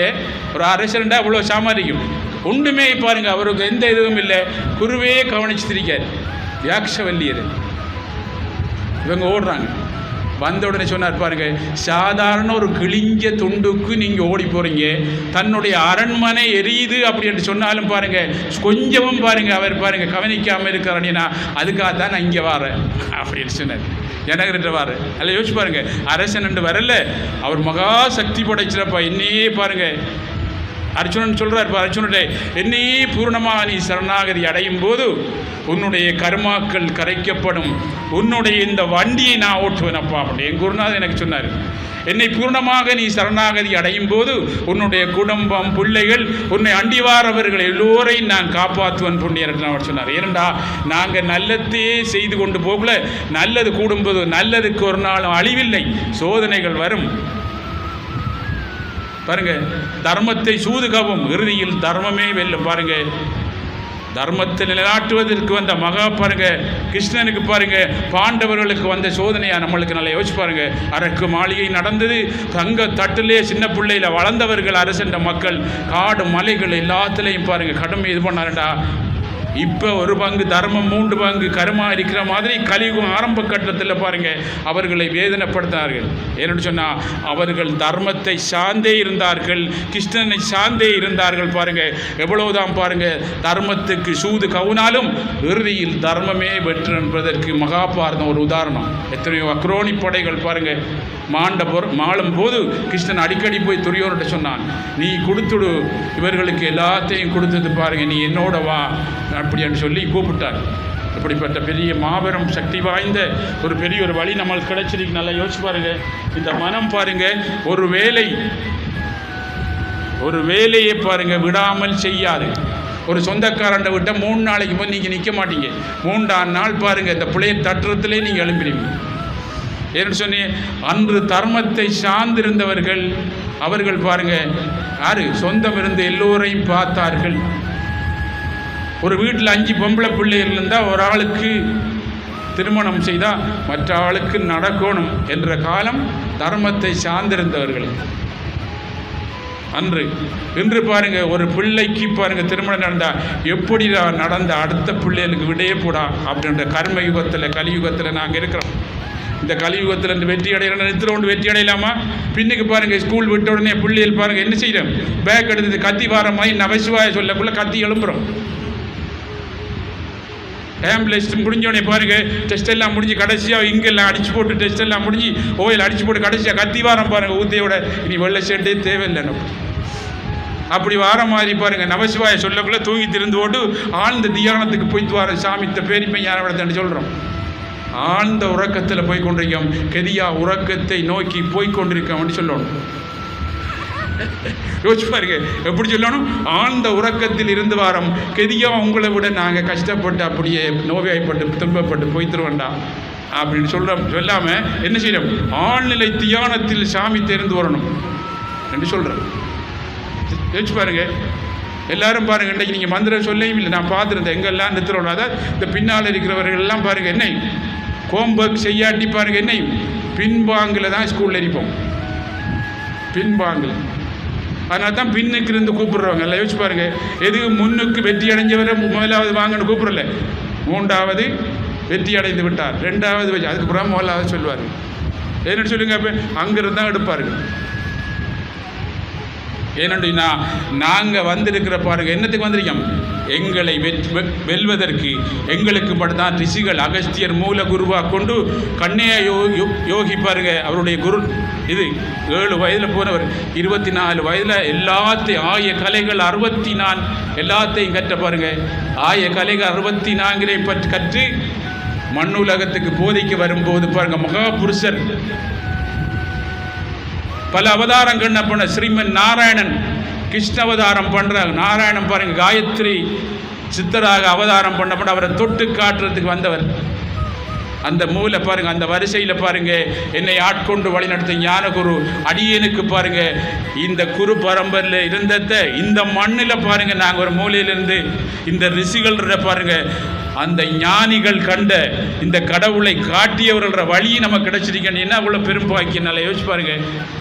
[SPEAKER 2] ஒரு அரசன்டா அவ்வளோ சாமரியம் ஒன்றுமே பாருங்க, அவருக்கு எந்த இதுவும் இல்லை. குருவே கவனிச்சிருக்கார். யாக்ஷவல்லியர் இவங்க ஓடுறாங்க. வந்த உடனே சொன்னார் பாருங்க, சாதாரண ஒரு கிழிஞ்ச துண்டுக்கு நீங்கள் ஓடி போகிறீங்க, தன்னுடைய அரண்மனை எரியுது அப்படி என்று சொன்னாலும் பாருங்க, கொஞ்சமும் பாருங்க அவர் பாருங்க கவனிக்காமல் இருக்கிறான்னா அதுக்காகத்தான் நான் இங்கே வரேன் அப்படின்னு சொன்னார். எனக்கிட்ட வாரு அல்ல, யோசிச்சு பாருங்க, அரசன் என்று வரல, அவர் மகா சக்தி படைச்சிடப்பா. என்னையே பாருங்க அர்ஜுனன் சொல்கிறார், அர்ஜுனே என்னையே பூர்ணமாக நீ சரணாகதி அடையும் போது உன்னுடைய கர்மாக்கள் கரைக்கப்படும், உன்னுடைய இந்த வண்டியை நான் ஓட்டுவேனப்பா அப்படி என் குருநாதர் எனக்கு சொன்னார். என்னை பூர்ணமாக நீ சரணாகதி அடையும் போது உன்னுடைய குடும்பம், பிள்ளைகள், உன்னை அண்டிவாரவர்கள் எல்லோரையும் நான் காப்பாற்றுவன் புண்ணியர் அவர் சொன்னார். ஏனென்றா நாங்கள் நல்லதே செய்து கொண்டு போகல, நல்லது கூடும்போது நல்லதுக்கு ஒரு நாளும் அழிவில்லை, சோதனைகள் வரும். பாருங்க, தர்மத்தை சூதுகவும் இறுதியில் தர்மமே வெல்லும். பாருங்க, தர்மத்தை நிலைநாட்டுவதற்கு வந்த மகா பாருங்க கிருஷ்ணனுக்கு பாருங்க பாண்டவர்களுக்கு வந்த சோதனையா நம்மளுக்கு நல்லா யோசிச்சு பாருங்க. அரக்கு மாளிகை நடந்தது, தங்க தட்டிலே சின்ன பிள்ளையில வளர்ந்தவர்கள் அரசண்ட மக்கள், காடு மலைகள் எல்லாத்துலேயும் பாருங்க கடுமை இது பண்ணாருண்டா. இப்போ ஒரு பங்கு தர்மம், 3 பங்கு கருமா இருக்கிற மாதிரி கலியுகம் ஆரம்ப கட்டத்தில் பாருங்க அவர்களை வேதனைப்படுத்தினார்கள். ஏன்னு சொன்னால் அவர்கள் தர்மத்தை சார்ந்தே இருந்தார்கள், கிருஷ்ணனை சார்ந்தே இருந்தார்கள். பாருங்க எவ்வளவுதான் பாருங்க தர்மத்துக்கு சூது கவுனாலும் இறுதியில் தர்மமே வெற்று என்பதற்கு மகாபாரதம் ஒரு உதாரணம். எத்தனையோ அக்ரோனி படைகள் பாருங்க மாளும் போது கிருஷ்ணன் அடிக்கடி போய் துரியோர்கிட்ட சொன்னான், நீ கொடுத்துடு, இவர்களுக்கு எல்லாத்தையும் கொடுத்தது பாருங்க, நீ என்னோட வா அப்படின்னு சொல்லி கூப்பிட்டார். இப்படிப்பட்ட பெரிய மாபெரும் சக்தி வாய்ந்த ஒரு பெரிய ஒரு வழி நம்மளுக்கு கிடைச்சிருக்கு. நல்லா யோசிச்சு பாருங்க. இந்த மனம் பாருங்க ஒரு வேலையை பாருங்க விடாமல் செய்யாது. ஒரு சொந்தக்காரண்ட விட்ட 3 நாளைக்கு போய் நீங்கள் நிற்க மாட்டீங்க, 3ஆம் நாள் பாருங்க இந்த பிள்ளையை தட்டுறதுலேயே நீங்கள் எழும்பிடுவீங்க. ஏன்னு சொன்னி அன்று தர்மத்தை சார்ந்திருந்தவர்கள் அவர்கள் பாருங்க யாரு சொந்தம் இருந்து எல்லோரையும் பார்த்தார்கள். ஒரு வீட்டில் 5 பொம்பளை பிள்ளைகள் இருந்தால் ஒரு ஆளுக்கு திருமணம் செய்தால் மற்ற ஆளுக்கு நடக்கணும் என்ற காலம் தர்மத்தை சார்ந்திருந்தவர்கள் அன்று. இன்று பாருங்க ஒரு பிள்ளைக்கு பாருங்க திருமணம் நடந்தா எப்படி நடந்த அடுத்த பிள்ளைகளுக்கு விடையே போடா அப்படின்ற கர்ம யுகத்தில் கலியுகத்தில் நாங்கள் இருக்கிறோம். இந்த கலியுகத்தில் இந்த வெற்றி அடையிற நிறுத்தில ஒன்று வெற்றி அடையலாமா? பின்னுக்கு பாருங்கள் ஸ்கூல் விட்ட உடனே பிள்ளைகள் பாருங்கள் என்ன செய்கிறோம், பேக் எடுத்து கத்தி வார மாதிரி நவசிவாய சொல்லக்குள்ள கத்தி எழுப்புறோம். ஆம்புலன்ஸ் முடிஞ்சோடனே பாருங்கள் டெஸ்ட் எல்லாம் முடிஞ்சு கடைசியாக இங்கெல்லாம் அடிச்சு போட்டு டெஸ்ட் எல்லாம் முடிஞ்சு ஓயில் அடிச்சு போட்டு கடைசியாக கத்தி வாரம் பாருங்கள் ஊத்தையோட இனி வெள்ளை சேர்ந்தே தேவையில்லைன்னு அப்படி வார மாதிரி பாருங்கள் நவசிவாய சொல்லக்குள்ள தூங்கி திருந்து போட்டு ஆழ்ந்த தியானத்துக்கு போய்த்து வர சாமித்த பேரிப்பை யாரவடத்தான்னு சொல்கிறோம். ஆழ்ந்த உறக்கத்தில் போய் கொண்டிருக்கோம், கெதியா உறக்கத்தை நோக்கி போய்கொண்டிருக்கோம் அப்படின்னு சொல்லணும். யோசிச்சு பாருங்க எப்படி சொல்லணும், ஆழ்ந்த உறக்கத்தில் இருந்து வாரம் கெதியா உங்களை விட நாங்கள் கஷ்டப்பட்டு அப்படியே நோய்வாய்ப்பட்டு துன்பப்பட்டு போய்த்துருவோண்டா அப்படின்னு சொல்லாமல் என்ன செய்யணும், ஆழ்நிலை தியானத்தில் சாமி தெரிந்து வரணும் என்று சொல்கிறோம். யோசிச்சு பாருங்க. எல்லாரும் பாருங்கள் இன்றைக்கு நீங்கள் மந்திரம் சொல்லையும் இல்லை, நான் பார்த்துருந்தேன் எங்கெல்லாம் நிறுத்துறோம். அதான் இந்த பின்னால் இருக்கிறவர்கள் எல்லாம் பாருங்கள் என்ன கோம்பர்க் செய்யாட்டி பாருங்கள் என்ன பின்பாங்கில் தான் ஸ்கூலில் இருப்போம், பின்பாங்கில். அதனால தான் பின்னுக்கு இருந்து கூப்பிடுறவங்க எல்லாம் யோசிச்சு பாருங்கள். எதுக்கு முன்னுக்கு வெற்றி அடைஞ்சவரை முதலாவது வாங்கன்னு கூப்பிடல, 3ஆவது வெற்றி அடைந்து விட்டார், 2ஆவது வச்சு அதுக்கப்புறம் முதலாவது சொல்லுவார். என்னென்னு சொல்லுங்க, அப்போ அங்கிருந்து தான் எடுப்பாருங்க. ஏனென்றுனா நாங்கள் வந்திருக்கிற பாருங்கள் என்னத்துக்கு வந்திருக்கோம், எங்களை வெல்வதற்கு. எங்களுக்கு மட்டும்தான் ரிஷிகள் அகஸ்தியர் மூல குருவாக கொண்டு கண்ணைய யோகி பாருங்க அவருடைய குரு இது 7 வயதில் போனவர் 24 வயதில் எல்லாத்தையும் ஆய கலைகள் 64 எல்லாத்தையும் கற்ற பாருங்க. ஆய கலைகள் 64 பற்றி கற்று மண்ணுலகத்துக்கு போதைக்கு வரும்போது பாருங்க மகாபுருஷர் பல அவதாரம் கண்ண பண்ண ஸ்ரீமன் நாராயணன் கிருஷ்ண அவதாரம் பண்ணுறாங்க. நாராயணன் பாருங்க காயத்ரி சித்தராக அவதாரம் பண்ணப்பட்ட அவரை தொட்டு காட்டுறதுக்கு வந்தவர். அந்த மூலை பாருங்க, அந்த வரிசையில் பாருங்க என்னை ஆட்கொண்டு வழிநடத்த ஞானகுரு அடியனுக்கு பாருங்க இந்த குரு பரம்பரில் இருந்தத இந்த மண்ணில் பாருங்க நாங்கள் ஒரு மூலையிலிருந்து இந்த ரிஷிகள் பாருங்க அந்த ஞானிகள் கண்ட இந்த கடவுளை காட்டியவர்கள வழியை நமக்கு கிடைச்சிருக்கேன். என்ன அவ்வளோ பெரும்பாக்கி நல்லா யோசிச்சு பாருங்க.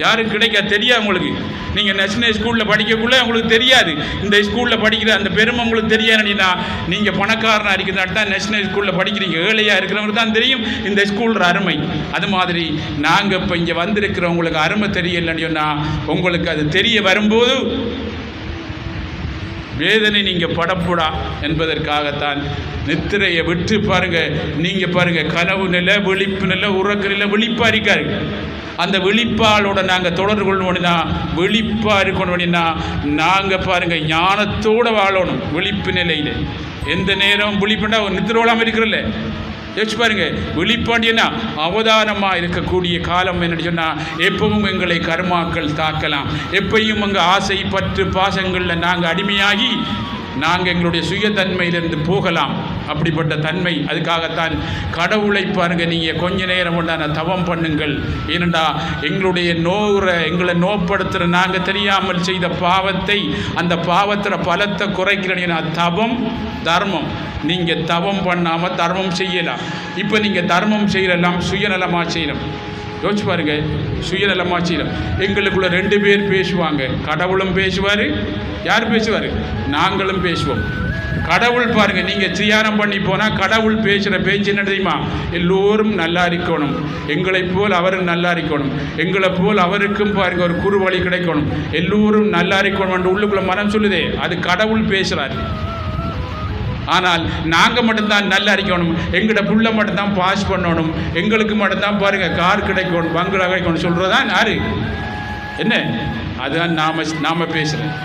[SPEAKER 2] யாரும் கிடைக்க தெரியாது உங்களுக்கு. நீங்கள் நேஷனல் ஸ்கூலில் படிக்கக்குள்ளே உங்களுக்கு தெரியாது. இந்த ஸ்கூலில் படிக்கிற அந்த பெருமை உங்களுக்கு தெரியாதுன்னா நீங்கள் பணக்காரனாக இருக்கிறதாட்டு தான் நேஷனல் ஸ்கூலில் படிக்கிறீங்க. ஏழையாக இருக்கிறவங்களுக்கு தான் தெரியும் இந்த ஸ்கூலில் அருமை. அது மாதிரி நாங்கள் இப்போ இங்கே வந்திருக்கிறவங்களுக்கு அருமை தெரியலைன்னு சொன்னால் உங்களுக்கு அது தெரிய வரும்போது வேதனை நீங்கள் படப்படா என்பதற்காகத்தான் நித்திரையை விட்டு பாருங்க. நீங்கள் பாருங்க கனவு நிலை, விழிப்பு நிலை, உறக்க நிலை, விழிப்பாக இருக்காரு. அந்த விழிப்பாளோட நாங்கள் தொடர்பு கொள்ளணும்னா, விழிப்பாக இருக்கணும்னா நாங்கள் பாருங்க ஞானத்தோடு வாழணும். விழிப்பு நிலையில் எந்த நேரம் விழிப்புண்டா நித்திரோளாமல் இருக்கிறல்ல யோசிச்சு பாருங்க. விழிப்பாண்டியன்னா அவதானமாக இருக்கக்கூடிய காலம் என்னன்னு சொன்னால் எப்பவும் எங்களை கர்மாக்கள் தாக்கலாம். எப்பையும் அங்கே ஆசை பற்று பாசங்களில் நாங்கள் அடிமையாகி நாங்கள் எங்களுடைய சுயத்தன்மையிலிருந்து போகலாம். அப்படிப்பட்ட தன்மை. அதுக்காகத்தான் கடவுளை பாருங்கள் நீங்கள் கொஞ்ச நேரம் உண்டான தவம் பண்ணுங்கள். ஏனெண்டா எங்களை நோப்படுத்துகிற நாங்கள் தெரியாமல் செய்த பாவத்தை அந்த பாவத்தில் பலத்தை குறைக்கிறீங்கன்னா தவம் தர்மம். நீங்கள் தவம் பண்ணாமல் தர்மம் செய்யலாம். இப்போ நீங்கள் தர்மம் செய்யலாம், சுயநலமாக செய்யலாம். யோசிச்சு பாருங்க, சுயநலமாக செய்யலாம். எங்களுக்குள்ள 2 பேர் பேசுவாங்க. கடவுளும் பேசுவார். யார் பேசுவார்? நாங்களும் பேசுவோம். கடவுள் பாருங்க, நீங்கள் தியானம் பண்ணி போனால் கடவுள் பேசுகிற பேச்சு என்ன தெரியுமா? எல்லோரும் நல்லா இருக்கணும், எங்களை போல் அவரும் நல்லா இருக்கணும், எங்களை போல் அவருக்கும் பாருங்க ஒரு குரு வழி கிடைக்கணும், எல்லோரும் நல்லா இருக்கணும் என்று உள்ளுக்குள்ள மனம் சொல்லுதே, அது கடவுள் பேசுகிறார். ஆனால் நாங்கள் மட்டும்தான் நல்லா இருக்கணும், எங்களோட புள்ள மட்டும்தான் பாஸ் பண்ணணும், எங்களுக்கு மட்டும்தான் பாருங்கள் கார் கிடைக்கணும், பங்களா கிடைக்கணும் சொல்கிறதான் யாரு? என்ன? அதுதான் நாம் பேசுகிறோம்.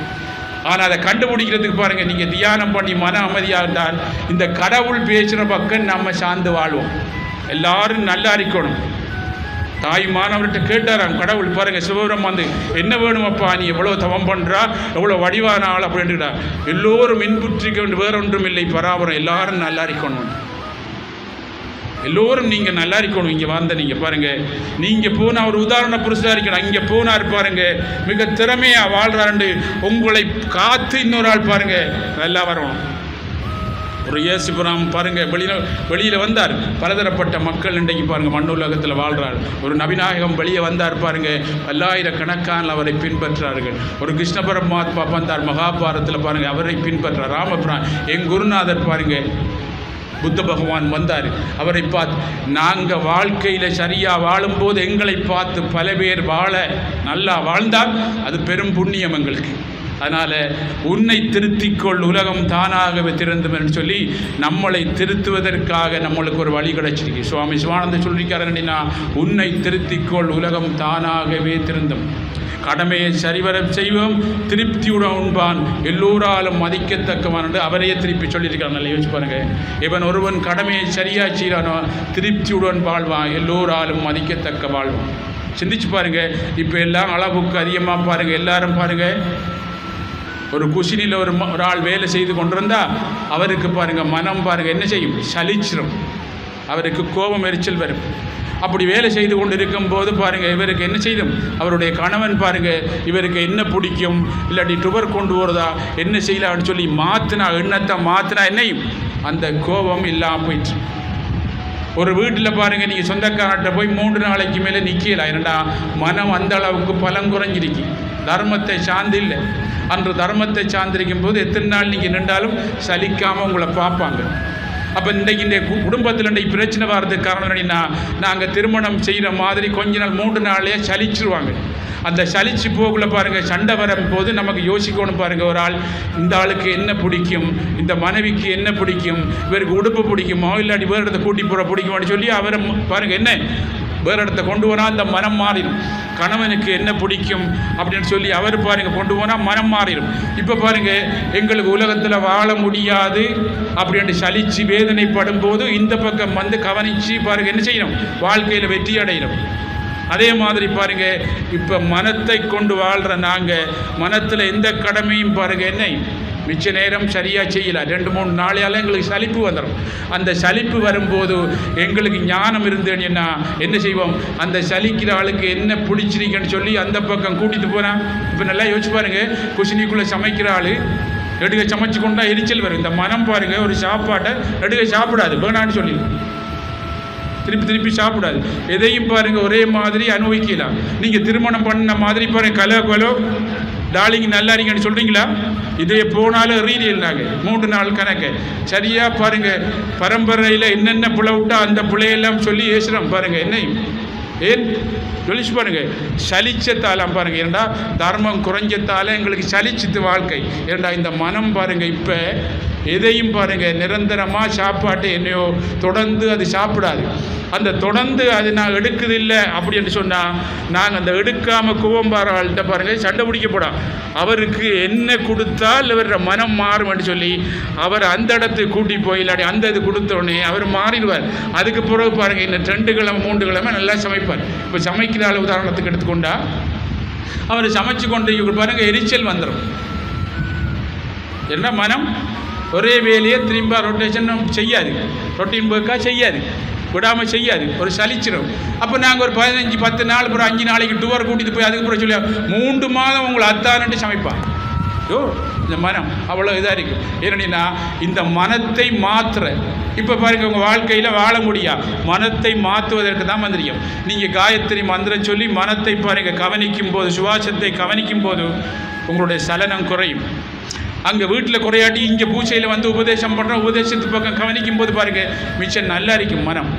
[SPEAKER 2] ஆனால் அதை கண்டுபிடிக்கிறதுக்கு பாருங்கள் நீங்கள் தியானம் பண்ணி மன அமைதியாக இருந்தால் இந்த கடவுள் பேசுகிற பக்கம் நம்ம சார்ந்து வாழ்வோம். எல்லாரும் நல்லா இருக்கணும். தாய்மானவர்கிட்ட கேட்டாராம் கடவுள் பாருங்கள் சிவபுரம் வந்து என்ன வேணும் அப்பா, நீ எவ்வளோ தவம் பண்ணுறா, எவ்வளோ வடிவான ஆள் அப்படின்ட்டுடா. எல்லோரும் இன்புற்றிக்க வேண்டும், வேற ஒன்றும் இல்லை பராபரம், எல்லாரும் நல்லா இருக்கணும், எல்லோரும் நீங்கள் நல்லா இருக்கணும். இங்கே வந்த நீங்கள் பாருங்கள், நீங்கள் போனால் ஒரு உதாரண புருஷாக இருக்கணும். இங்கே போனார் பாருங்கள் மிக திறமையாக வாழ்கிறாண்டு உங்களை காத்து இன்னொரு ஆள் பாருங்கள் நல்லா வரணும். ஒரு இயேசுபுரம் பாருங்கள் வெளியில் வந்தார். பலதரப்பட்ட மக்கள் இன்றைக்கு பாருங்கள் மண்ணுலகத்தில் வாழ்கிறார். ஒரு நபிநாயகம் வெளியே வந்தார் பாருங்கள், பல்லாயிரக்கணக்கான அவரை பின்பற்றார்கள். ஒரு கிருஷ்ண பரமாத்மா வந்தார் மகாபாரத்தில் பாருங்கள், அவரை பின்பற்றார். ராமபிரான் என் குருநாதர் பாருங்கள் புத்த பகவான் வந்தார். அவரை பார்த்து நாங்கள் வாழ்க்கையில் சரியாக வாழும்போது எங்களை பார்த்து பல பேர் நல்லா வாழ்ந்தால் அது பெரும் புண்ணியம் எங்களுக்கு. அதனால் உன்னை திருத்திக்கொள் உலகம் தானாகவே திருந்தும் என்று சொல்லி நம்மளை திருத்துவதற்காக நம்மளுக்கு ஒரு வழி கிடைச்சிருக்கு. சுவாமி சிவானந்தர் சொல்லியிருக்காருன்னா உன்னை திருத்திக்கொள் உலகம் தானாகவே திருந்தும், கடமையை சரிவர செய்வோம், திருப்தியுடன் உண்பான், எல்லோராலும் மதிக்கத்தக்கவான் என்று அவரையே திருப்பி சொல்லியிருக்காங்க. நல்லா யோசிச்சு பாருங்க, இவன் ஒருவன் கடமையை சரியாக செய்கிறானோ திருப்தியுடன் வாழ்வான், எல்லோராலும் மதிக்கத்தக்க வாழ்வான். சிந்திச்சு பாருங்க. இப்போ எல்லாம் அளவுக்கு அதிகமாக பாருங்கள், எல்லாரும் பாருங்கள் ஒரு குஷினியில் ஒரு ஆள் வேலை செய்து கொண்டிருந்தால் அவருக்கு பாருங்கள் மனம் பாருங்கள் என்ன செய்யும்? சலிச்சிடும், அவருக்கு கோபம் எரிச்சல் வரும். அப்படி வேலை செய்து கொண்டு இருக்கும்போது பாருங்கள் இவருக்கு என்ன செய்யும்? அவருடைய கணவன் பாருங்கள் இவருக்கு என்ன பிடிக்கும், இல்லாட்டி டுபர் கொண்டு போகிறதா என்ன செய்யலாம்னு சொல்லி எண்ணத்தை மாற்றினா என்னையும் அந்த கோபம் இல்லாமல் போயிடுச்சு. ஒரு வீட்டில் பாருங்கள் நீங்கள் சொந்தக்காரர்கிட்ட போய் 3 நாளைக்கு மேலே நிற்கலாம். ஏன்னா மனம் அந்த அளவுக்கு பலம் குறைஞ்சிருக்கு, தர்மத்தை சார்ந்து இல்லை. அன்று தர்மத்தை சார்ந்திருக்கும் போது எத்தனை நாள் நீங்கள் நின்றாலும் சலிக்காமல் உங்களை பார்ப்பாங்க. அப்போ இன்றைக்கு இந்த குடும்பத்தில் இன்றைக்கு பிரச்சனை வர்றதுக்கு காரணம் என்னன்னா, நாங்கள் திருமணம் செய்கிற மாதிரி கொஞ்ச நாள் 3 நாளையே சலிச்சிருவாங்க. அந்த சலிச்சு போகல பாருங்கள் சண்டை வரும்போது நமக்கு யோசிக்கணும் பாருங்கள், ஒரு ஆள் இந்த ஆளுக்கு என்ன பிடிக்கும், இந்த மனைவிக்கு என்ன பிடிக்கும், இவருக்கு உடுப்பு பிடிக்குமோ இல்லாட்டி வேறு இடத்த கூட்டி போகிற பிடிக்குமோன்னு சொல்லி அவரை பாருங்கள் என்ன வேறு இடத்த கொண்டு போனால் அந்த மனம் மாறிடும். கணவனுக்கு என்ன பிடிக்கும் அப்படின்னு சொல்லி அவர் பாருங்கள் கொண்டு போனால் மனம் மாறிடும். இப்போ பாருங்கள் எங்களுக்கு உலகத்தில் வாழ முடியாது அப்படின்ட்டு சலிச்சு வேதனைப்படும் போது இந்த பக்கம் வந்து கவனித்து பாருங்கள் என்ன செய்யணும்? வாழ்க்கையில் வெற்றி அடையணும். அதே மாதிரி பாருங்கள், இப்போ மனத்தை கொண்டு வாழ்கிற நாங்கள் மனத்தில் எந்த கடமையும் பாருங்கள் என்ன மிச்ச நேரம் சரியாக செய்யலாம். 2-3 நாளையால் எங்களுக்கு சலிப்பு வந்துடும். அந்த சலிப்பு வரும்போது எங்களுக்கு ஞானம் இருந்தேன்னா என்ன செய்வோம், அந்த சலிக்கிற ஆளுக்கு என்ன பிடிச்சிருக்குன்னு சொல்லி அந்த பக்கம் கூட்டிகிட்டு போகிறான். இப்போ நல்லா யோசிச்சு பாருங்கள், குசினிக்குள்ளே சமைக்கிற ஆள் எடுக்க சமைச்சு கொண்டா எரிச்சல் வரும். இந்த மனம் பாருங்கள், ஒரு சாப்பாட்டை எடுக்க சாப்பிடாது, வேணான்னு சொல்லி திருப்பி சாப்பிடாது. எதையும் பாருங்கள் ஒரே மாதிரி அனுபவிக்கலாம். நீங்கள் திருமணம் பண்ண மாதிரி பாருங்கள், கலோ டார்லிங் நல்லா இருக்கீங்கன்னு சொல்கிறீங்களா? இதே போனாலும் ரீதியில் நாங்கள் 3 நாள் கணக்கு சரியாக பாருங்கள், பரம்பரையில் என்னென்ன புலை விட்டா அந்த புலையெல்லாம் சொல்லி ஏசுகிறோம் பாருங்கள். என்னையும் ஏன் சொல்லிச்சு பாருங்கள், சலிச்சத்தாலாம் பாருங்கள். ஏண்டா தர்மம் குறைஞ்சத்தால் எங்களுக்கு சலிச்சித்து வாழ்க்கை. ஏண்டா இந்த மனம் பாருங்கள், இப்போ எதையும் பாருங்கள் நிரந்தரமாக சாப்பாட்டு என்னையோ தொடர்ந்து அது சாப்பிடாது. அந்த தொடர்ந்து அது நான் எடுக்குதில்லை அப்படின்னு சொன்னால் நாங்கள் அந்த எடுக்காமல் குவம்பாராள்கிட்ட பாருங்கள் சண்டை பிடிக்கப்படும். அவருக்கு என்ன கொடுத்தால் அவர மனம் மாறும் என்று சொல்லி அவர் அந்த இடத்துக்கு கூட்டி போய் இல்லாடி அந்த இது கொடுத்தோடனே அவர் மாறிடுவார். அதுக்கு பிறகு பாருங்கள் இன்னும் 2 கிழமை 3 கிழமை நல்லா சமைப்பார். இப்போ சமைக்கிற ஆள் உதாரணத்துக்கு எடுத்துக்கொண்டா அவர் சமைச்சு கொண்டு இவர் பாருங்கள் எரிச்சல் வந்துடும். என்ன மனம் ஒரே வேலையை திரும்ப ரொட்டேஷன் செய்யாது, ரொட்டீன் ஒர்க்காக செய்யாது, விடாமல் செய்யாது, ஒரு சலிச்சிடும். அப்போ நாங்கள் ஒரு 15-10 நாள் அப்புறம் 5 நாளைக்கு டூர் கூட்டிகிட்டு போய் அதுக்கப்புறம் சொல்லி 3 மாதம் உங்களை அத்தானட்டு சமைப்பான். இந்த மனம் அவ்வளோ இதாக இருக்குது. ஏன்னா இந்த மனத்தை மாற்றுற இப்போ பாருங்கள் உங்கள் வாழ்க்கையில் வாழ முடியாது. மனத்தை மாற்றுவதற்கு தான் மந்திரியம். நீங்கள் காயத்ரி மந்திரம் சொல்லி மனத்தை பாருங்கள் கவனிக்கும் போது, சுவாசத்தை கவனிக்கும் போது உங்களுடைய சலனம் குறையும். அங்கே வீட்டில் குறையாட்டி இங்கே பூஜையில் வந்து உபதேசம் பண்ணுறோம், உபதேசத்து பக்கம் கவனிக்கும் போது பாருங்கள் மிச்சம் நல்லா இருக்கும் மனம்.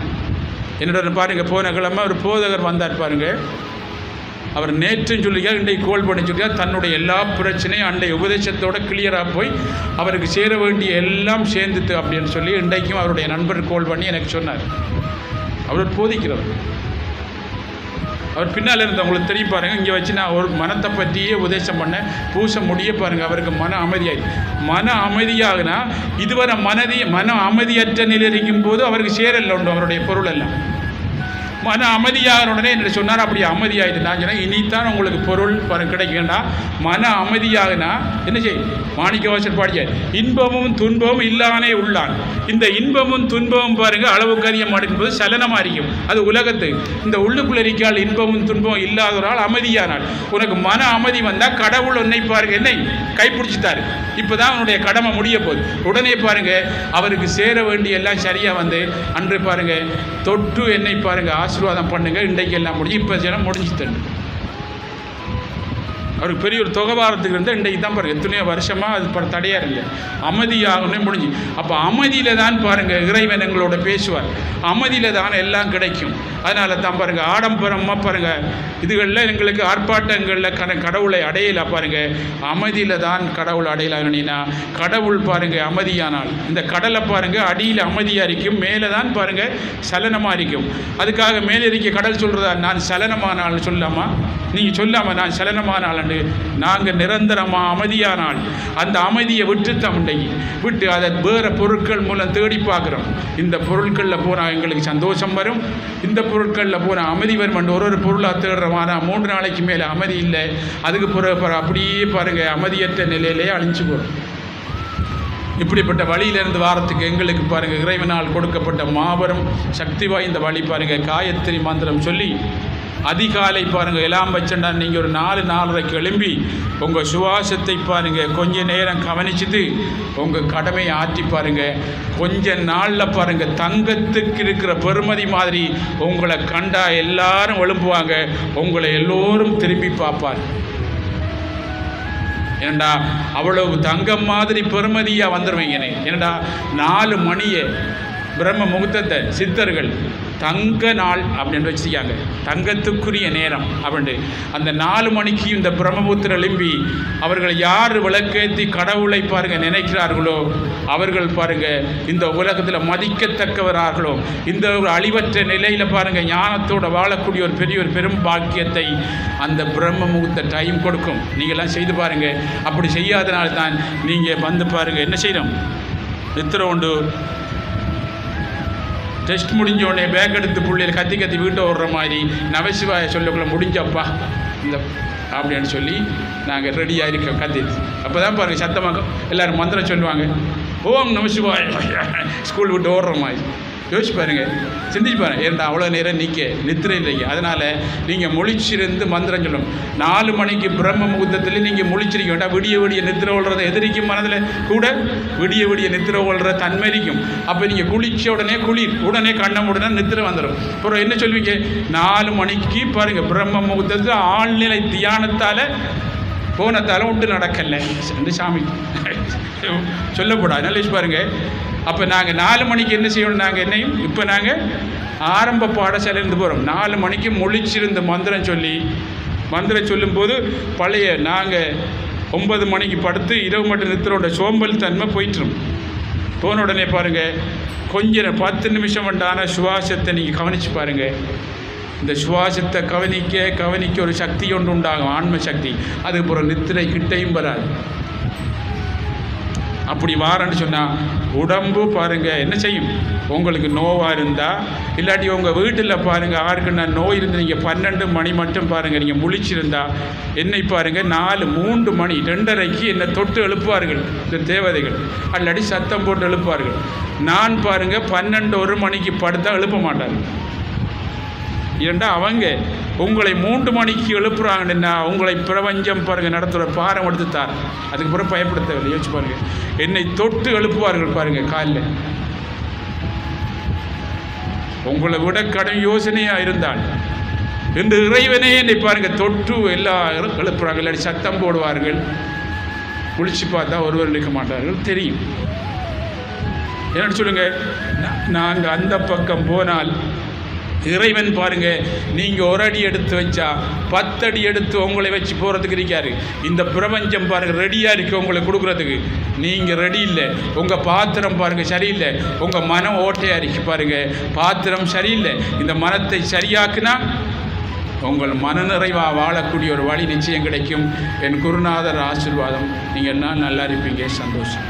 [SPEAKER 2] என்னோட பாருங்கள் போன கிழமை ஒரு போதகர் வந்தார் பாருங்கள். அவர் நேற்றுன்னு சொல்லியா இன்றைக்கு கோல் பண்ணி சொல்லியா தன்னுடைய எல்லா பிரச்சனையும் அன்றைய உபதேசத்தோடு கிளியராக போய் அவருக்கு சேர வேண்டிய எல்லாம் சேர்ந்துட்டு அப்படின்னு சொல்லி இன்றைக்கும் அவருடைய நண்பர் கோல் பண்ணி எனக்கு சொன்னார். அவர் போதிக்கிறவர். அவர் பின்னால் இருந்தவங்களுக்கு தெரியும் பாருங்கள். இங்கே வச்சு நான் ஒரு மனத்தை பற்றியே உபதேசம் பண்ண பூச முடிய பாருங்கள். அவருக்கு மன அமைதியாகி மன அமைதியாகுனா இதுவரை மன அமைதியற்ற நிலை இருக்கும் போது அவருக்கு சேரல உண்டு அவருடைய பொருள் எல்லாம். மன அமைதியாக உடனே என்ன சொன்னார், அப்படி அமைதியாகிட்டு நான் சொன்னேன் இனித்தான் உங்களுக்கு பொருள் கிடைக்கண்டா. மன அமைதியாகனா என்ன செய்யும், மாணிக்கவாசர் பாடிய இன்பமும் துன்பமும் இல்லானே உள்ளான். இந்த இன்பமும் துன்பமும் பாருங்கள் அளவுக்கு அதிகமாக இருக்கும்போது சலனமாக இருக்கும். அது உலகத்து இந்த உள்ளுக்குள்ளே இருக்கால் இன்பமும் துன்பமும் இல்லாதவரால் அமைதியானால் உனக்கு மன அமைதி வந்தால் கடவுள் உன்னை பாருங்கள் என்னை கைப்பிடிச்சிட்டாரு. இப்போ தான் அவனுடைய கடமை முடிய போகுது. உடனே பாருங்கள் அவருக்கு சேர வேண்டிய எல்லாம் சரியாக வந்து அன்று பாருங்கள் தொட்டு என்னை பாருங்கள் ஆசீர்வாதம் பண்ணுங்கள். இன்றைக்கு எல்லாம் முடிஞ்சு இப்போ ஜனம் முடிஞ்சு தண்டு அவருக்கு பெரிய ஒரு தொகை வாரத்துக்கு இருந்தால் இன்றைக்கு தான் பாருங்கள் எத்தனையோ வருஷமாக அது தடையாக இல்லை. அமைதியாகனே முடிஞ்சு. அப்போ அமைதியில் தான் பாருங்கள் இறைவன் எங்களோட பேசுவார். அமைதியில் தான் எல்லாம் கிடைக்கும். அதனால தான் பாருங்கள் ஆடம்பரமாக பாருங்கள் இதுகளில் எங்களுக்கு ஆர்ப்பாட்டங்களில் கடவுளை அடையலை பாருங்கள். அமைதியில் தான் கடவுள் அடையலாங்கன்னா கடவுள் பாருங்கள் அமைதியானால் இந்த கடலை பாருங்கள் அடியில் அமைதியாக இருக்கும், மேலே தான் பாருங்கள் சலனமாக இருக்கும். அதுக்காக மேலே இருக்க கடல் சொல்கிறதா நான் சலனமானால் சொல்லாமா, நீங்கள் சொல்லாமல் நான் சலனமானால் நாங்கள் நிரந்தரமாக அமைதியானால் அந்த அமைதியை விட்டு அதை வேறு பொருட்கள் மூலம் தேடி பார்க்குறோம். இந்த பொருட்களில் போனால் எங்களுக்கு சந்தோஷம் வரும், இந்த பொருட்களில் போனால் அமைதி வரும். ஒரு பொருளாக தேடுறோம். ஆனால் 3 நாளைக்கு மேலே அமைதி இல்லை. அதுக்கு பிறகு அப்படியே பாருங்கள் அமைதியற்ற நிலையிலே அழிஞ்சு போகிறோம். இப்படிப்பட்ட வழியிலிருந்து வாரத்துக்கு எங்களுக்கு பாருங்கள் இறைவனால் கொடுக்கப்பட்ட மாபெரும் சக்தி வாய்ந்த வழி பாருங்கள். காயத்ரி மந்திரம் சொல்லி அதிகாலை பாருங்கள் எல்லாம் வச்சண்டா நீங்கள் ஒரு 4-4:30 எழும்பி உங்கள் சுவாசத்தை பாருங்கள் கொஞ்ச நேரம் கவனிச்சுட்டு உங்கள் கடமையை ஆற்றி பாருங்கள். கொஞ்ச நாளில் பாருங்கள் தங்கத்துக்கு இருக்கிற பெருமதி மாதிரி உங்களை கண்டா எல்லாரும் எழும்புவாங்க, உங்களை எல்லோரும் திரும்பி பார்ப்பார். ஏண்டா அவ்வளவு தங்கம் மாதிரி பெருமதியாக வந்துடுவீங்க. ஏண்டா 4 மணியை பிரம்ம முகூர்த்தத்தை சித்தர்கள் தங்க நாள் அப்படின்னு வச்சுருக்காங்க, தங்கத்துக்குரிய நேரம் அப்படின்ட்டு. அந்த 4 மணிக்கு இந்த பிரம்மபுத்திர எழும்பி அவர்கள் யார் விளக்கேற்றி கடவுளை பாருங்கள் நினைக்கிறார்களோ அவர்கள் பாருங்கள் இந்த உலகத்தில் மதிக்கத்தக்கவரார்களோ இந்த ஒரு அழிவற்ற நிலையில் பாருங்கள் ஞானத்தோடு வாழக்கூடிய ஒரு பெரிய ஒரு பெரும் பாக்கியத்தை அந்த பிரம்ம முகூர்த்த டைம் கொடுக்கும். நீங்கள்லாம் செய்து பாருங்கள். அப்படி செய்யாதனால தான் நீங்கள் வந்து பாருங்கள் என்ன செய்யணும், நித்திர உண்டு டெஸ்ட் முடிஞ்ச உடனே பேக் எடுத்து பிள்ளைகள் கத்தி கத்தி வீட்டை ஓடுற மாதிரி நவசிவாய சொல்லக்குள்ள முடிஞ்சப்பா இந்த அப்படின்னு சொல்லி நாங்கள் ரெடியாக இருக்கோம் கத்திட்டு. அப்போ தான் பாருங்கள் சத்தமாக எல்லோரும் மந்திரம் சொல்லுவாங்க, ஓம் நமசிவாய ஸ்கூல் விட்டு ஓடுற மாதிரி. யோசிச்சு பாருங்கள், சிந்திச்சு பாருங்கள். ஏன்டா அவ்வளோ நேரம் நித்திரை இல்லைங்க. அதனால் நீங்கள் முழிச்சிருந்து மந்திரம் சொல்லணும். 4 மணிக்கு பிரம்ம முகூர்த்தத்தில் நீங்கள் முழிச்சிருக்க வேண்டாம். விடிய விடிய நித்திரை கொள்றதை எதிரிக்கும் மனதில் கூட விடிய விடிய நித்திரை கொள்கிற தன்மைக்கும். அப்போ நீங்கள் குளிச்ச உடனே கண்ணம் உடனே நித்திரை வந்துடும். அப்புறம் என்ன சொல்வீங்க, 4 மணிக்கு பாருங்கள் பிரம்ம முகூர்த்தத்தில் ஆழ்நிலை தியானத்தால் போனத்தால் ஒன்று நடக்கலை என்று சாமி சொல்லப்படாது. நல்லா பாருங்கள். அப்போ நாங்கள் 4 மணிக்கு என்ன செய்யணும், நாங்கள் என்னையும் இப்போ நாங்கள் ஆரம்ப பாடசாலையிலேருந்து போகிறோம். 4 மணிக்கு முழிச்சிருந்த மந்திரம் சொல்லும்போது பழைய நாங்கள் 9 மணிக்கு படுத்து இரவு மட்டும் நித்திரோட சோம்பல் தன்மை போயிட்டுரும். போன உடனே பாருங்கள், கொஞ்சம் 10 நிமிஷம் உண்டான சுவாசத்தை நீங்கள் கவனித்து பாருங்கள். இந்த சுவாசத்தை கவனிக்க ஒரு சக்தி ஒன்று உண்டாகும், ஆன்ம சக்தி. அதுக்கப்புறம் நித்திரை கிட்டையும் வராது. அப்படி வாரன்னு சொன்னால் உடம்பு பாருங்கள் என்ன செய்யும், உங்களுக்கு நோவாக இருந்தால் இல்லாட்டி உங்கள் வீட்டில் பாருங்கள் யாருக்குன்னா நோய் இருந்து நீங்கள் 12 மணி மட்டும் பாருங்கள் நீங்கள் முழிச்சிருந்தா என்னை பாருங்கள் 3 மணி 2:30க்கு என்னை தொட்டு எழுப்புவார்கள் இந்த தேவதைகள், அல்லாட்டி சத்தம் போட்டு எழுப்புவார்கள். நான் பாருங்கள் 12-1 மணிக்கு படுத்தா எழுப்ப மாட்டார்கள். ஏண்டா அவங்க உங்களை 3 மணிக்கு எழுப்புறாங்கன்னா உங்களை பிரபஞ்சம் பாருங்கள் நடத்துகிற பாரம் எடுத்துத்தார். அதுக்கு பிறகு பயப்பட தேவையில்லை. யோசிச்சு பாருங்கள், என்னை தொட்டு எழுப்புவார்கள் பாருங்கள் காலில். உங்களை விட கடும் யோசனையாக இருந்தால் இந்த இறைவனே என்னை பாருங்கள் தொட்டு எல்லாரும் எழுப்புறாங்க. இல்லாட்டி சத்தம் போடுவார்கள். குளிச்சு பார்த்தா ஒருவர் இருக்க மாட்டார்கள், தெரியும். என்னன்னு சொல்லுங்கள், நாங்கள் அந்த பக்கம் போனால் இறைவன் பாருங்கள், நீங்கள் 1 அடி எடுத்து வச்சா 10 அடி எடுத்து உங்களை வச்சு போகிறதுக்கு இருக்காரு. இந்த பிரபஞ்சம் பாருங்கள் ரெடியாக இருக்குது உங்களை கொடுக்குறதுக்கு. நீங்கள் ரெடி இல்லை. உங்கள் பாத்திரம் பாருங்கள் சரியில்லை. உங்கள் மனம் ஓட்டையாக இருக்கு பாருங்கள், பாத்திரம் சரியில்லை. இந்த மனத்தை சரியாக்குனா உங்கள் மனநிறைவாக வாழக்கூடிய ஒரு வழி நிச்சயம் கிடைக்கும். என் குருநாதர் ஆசீர்வாதம். நீங்கள் எல்லாம் நல்லா இருப்பீங்க. சந்தோஷம்.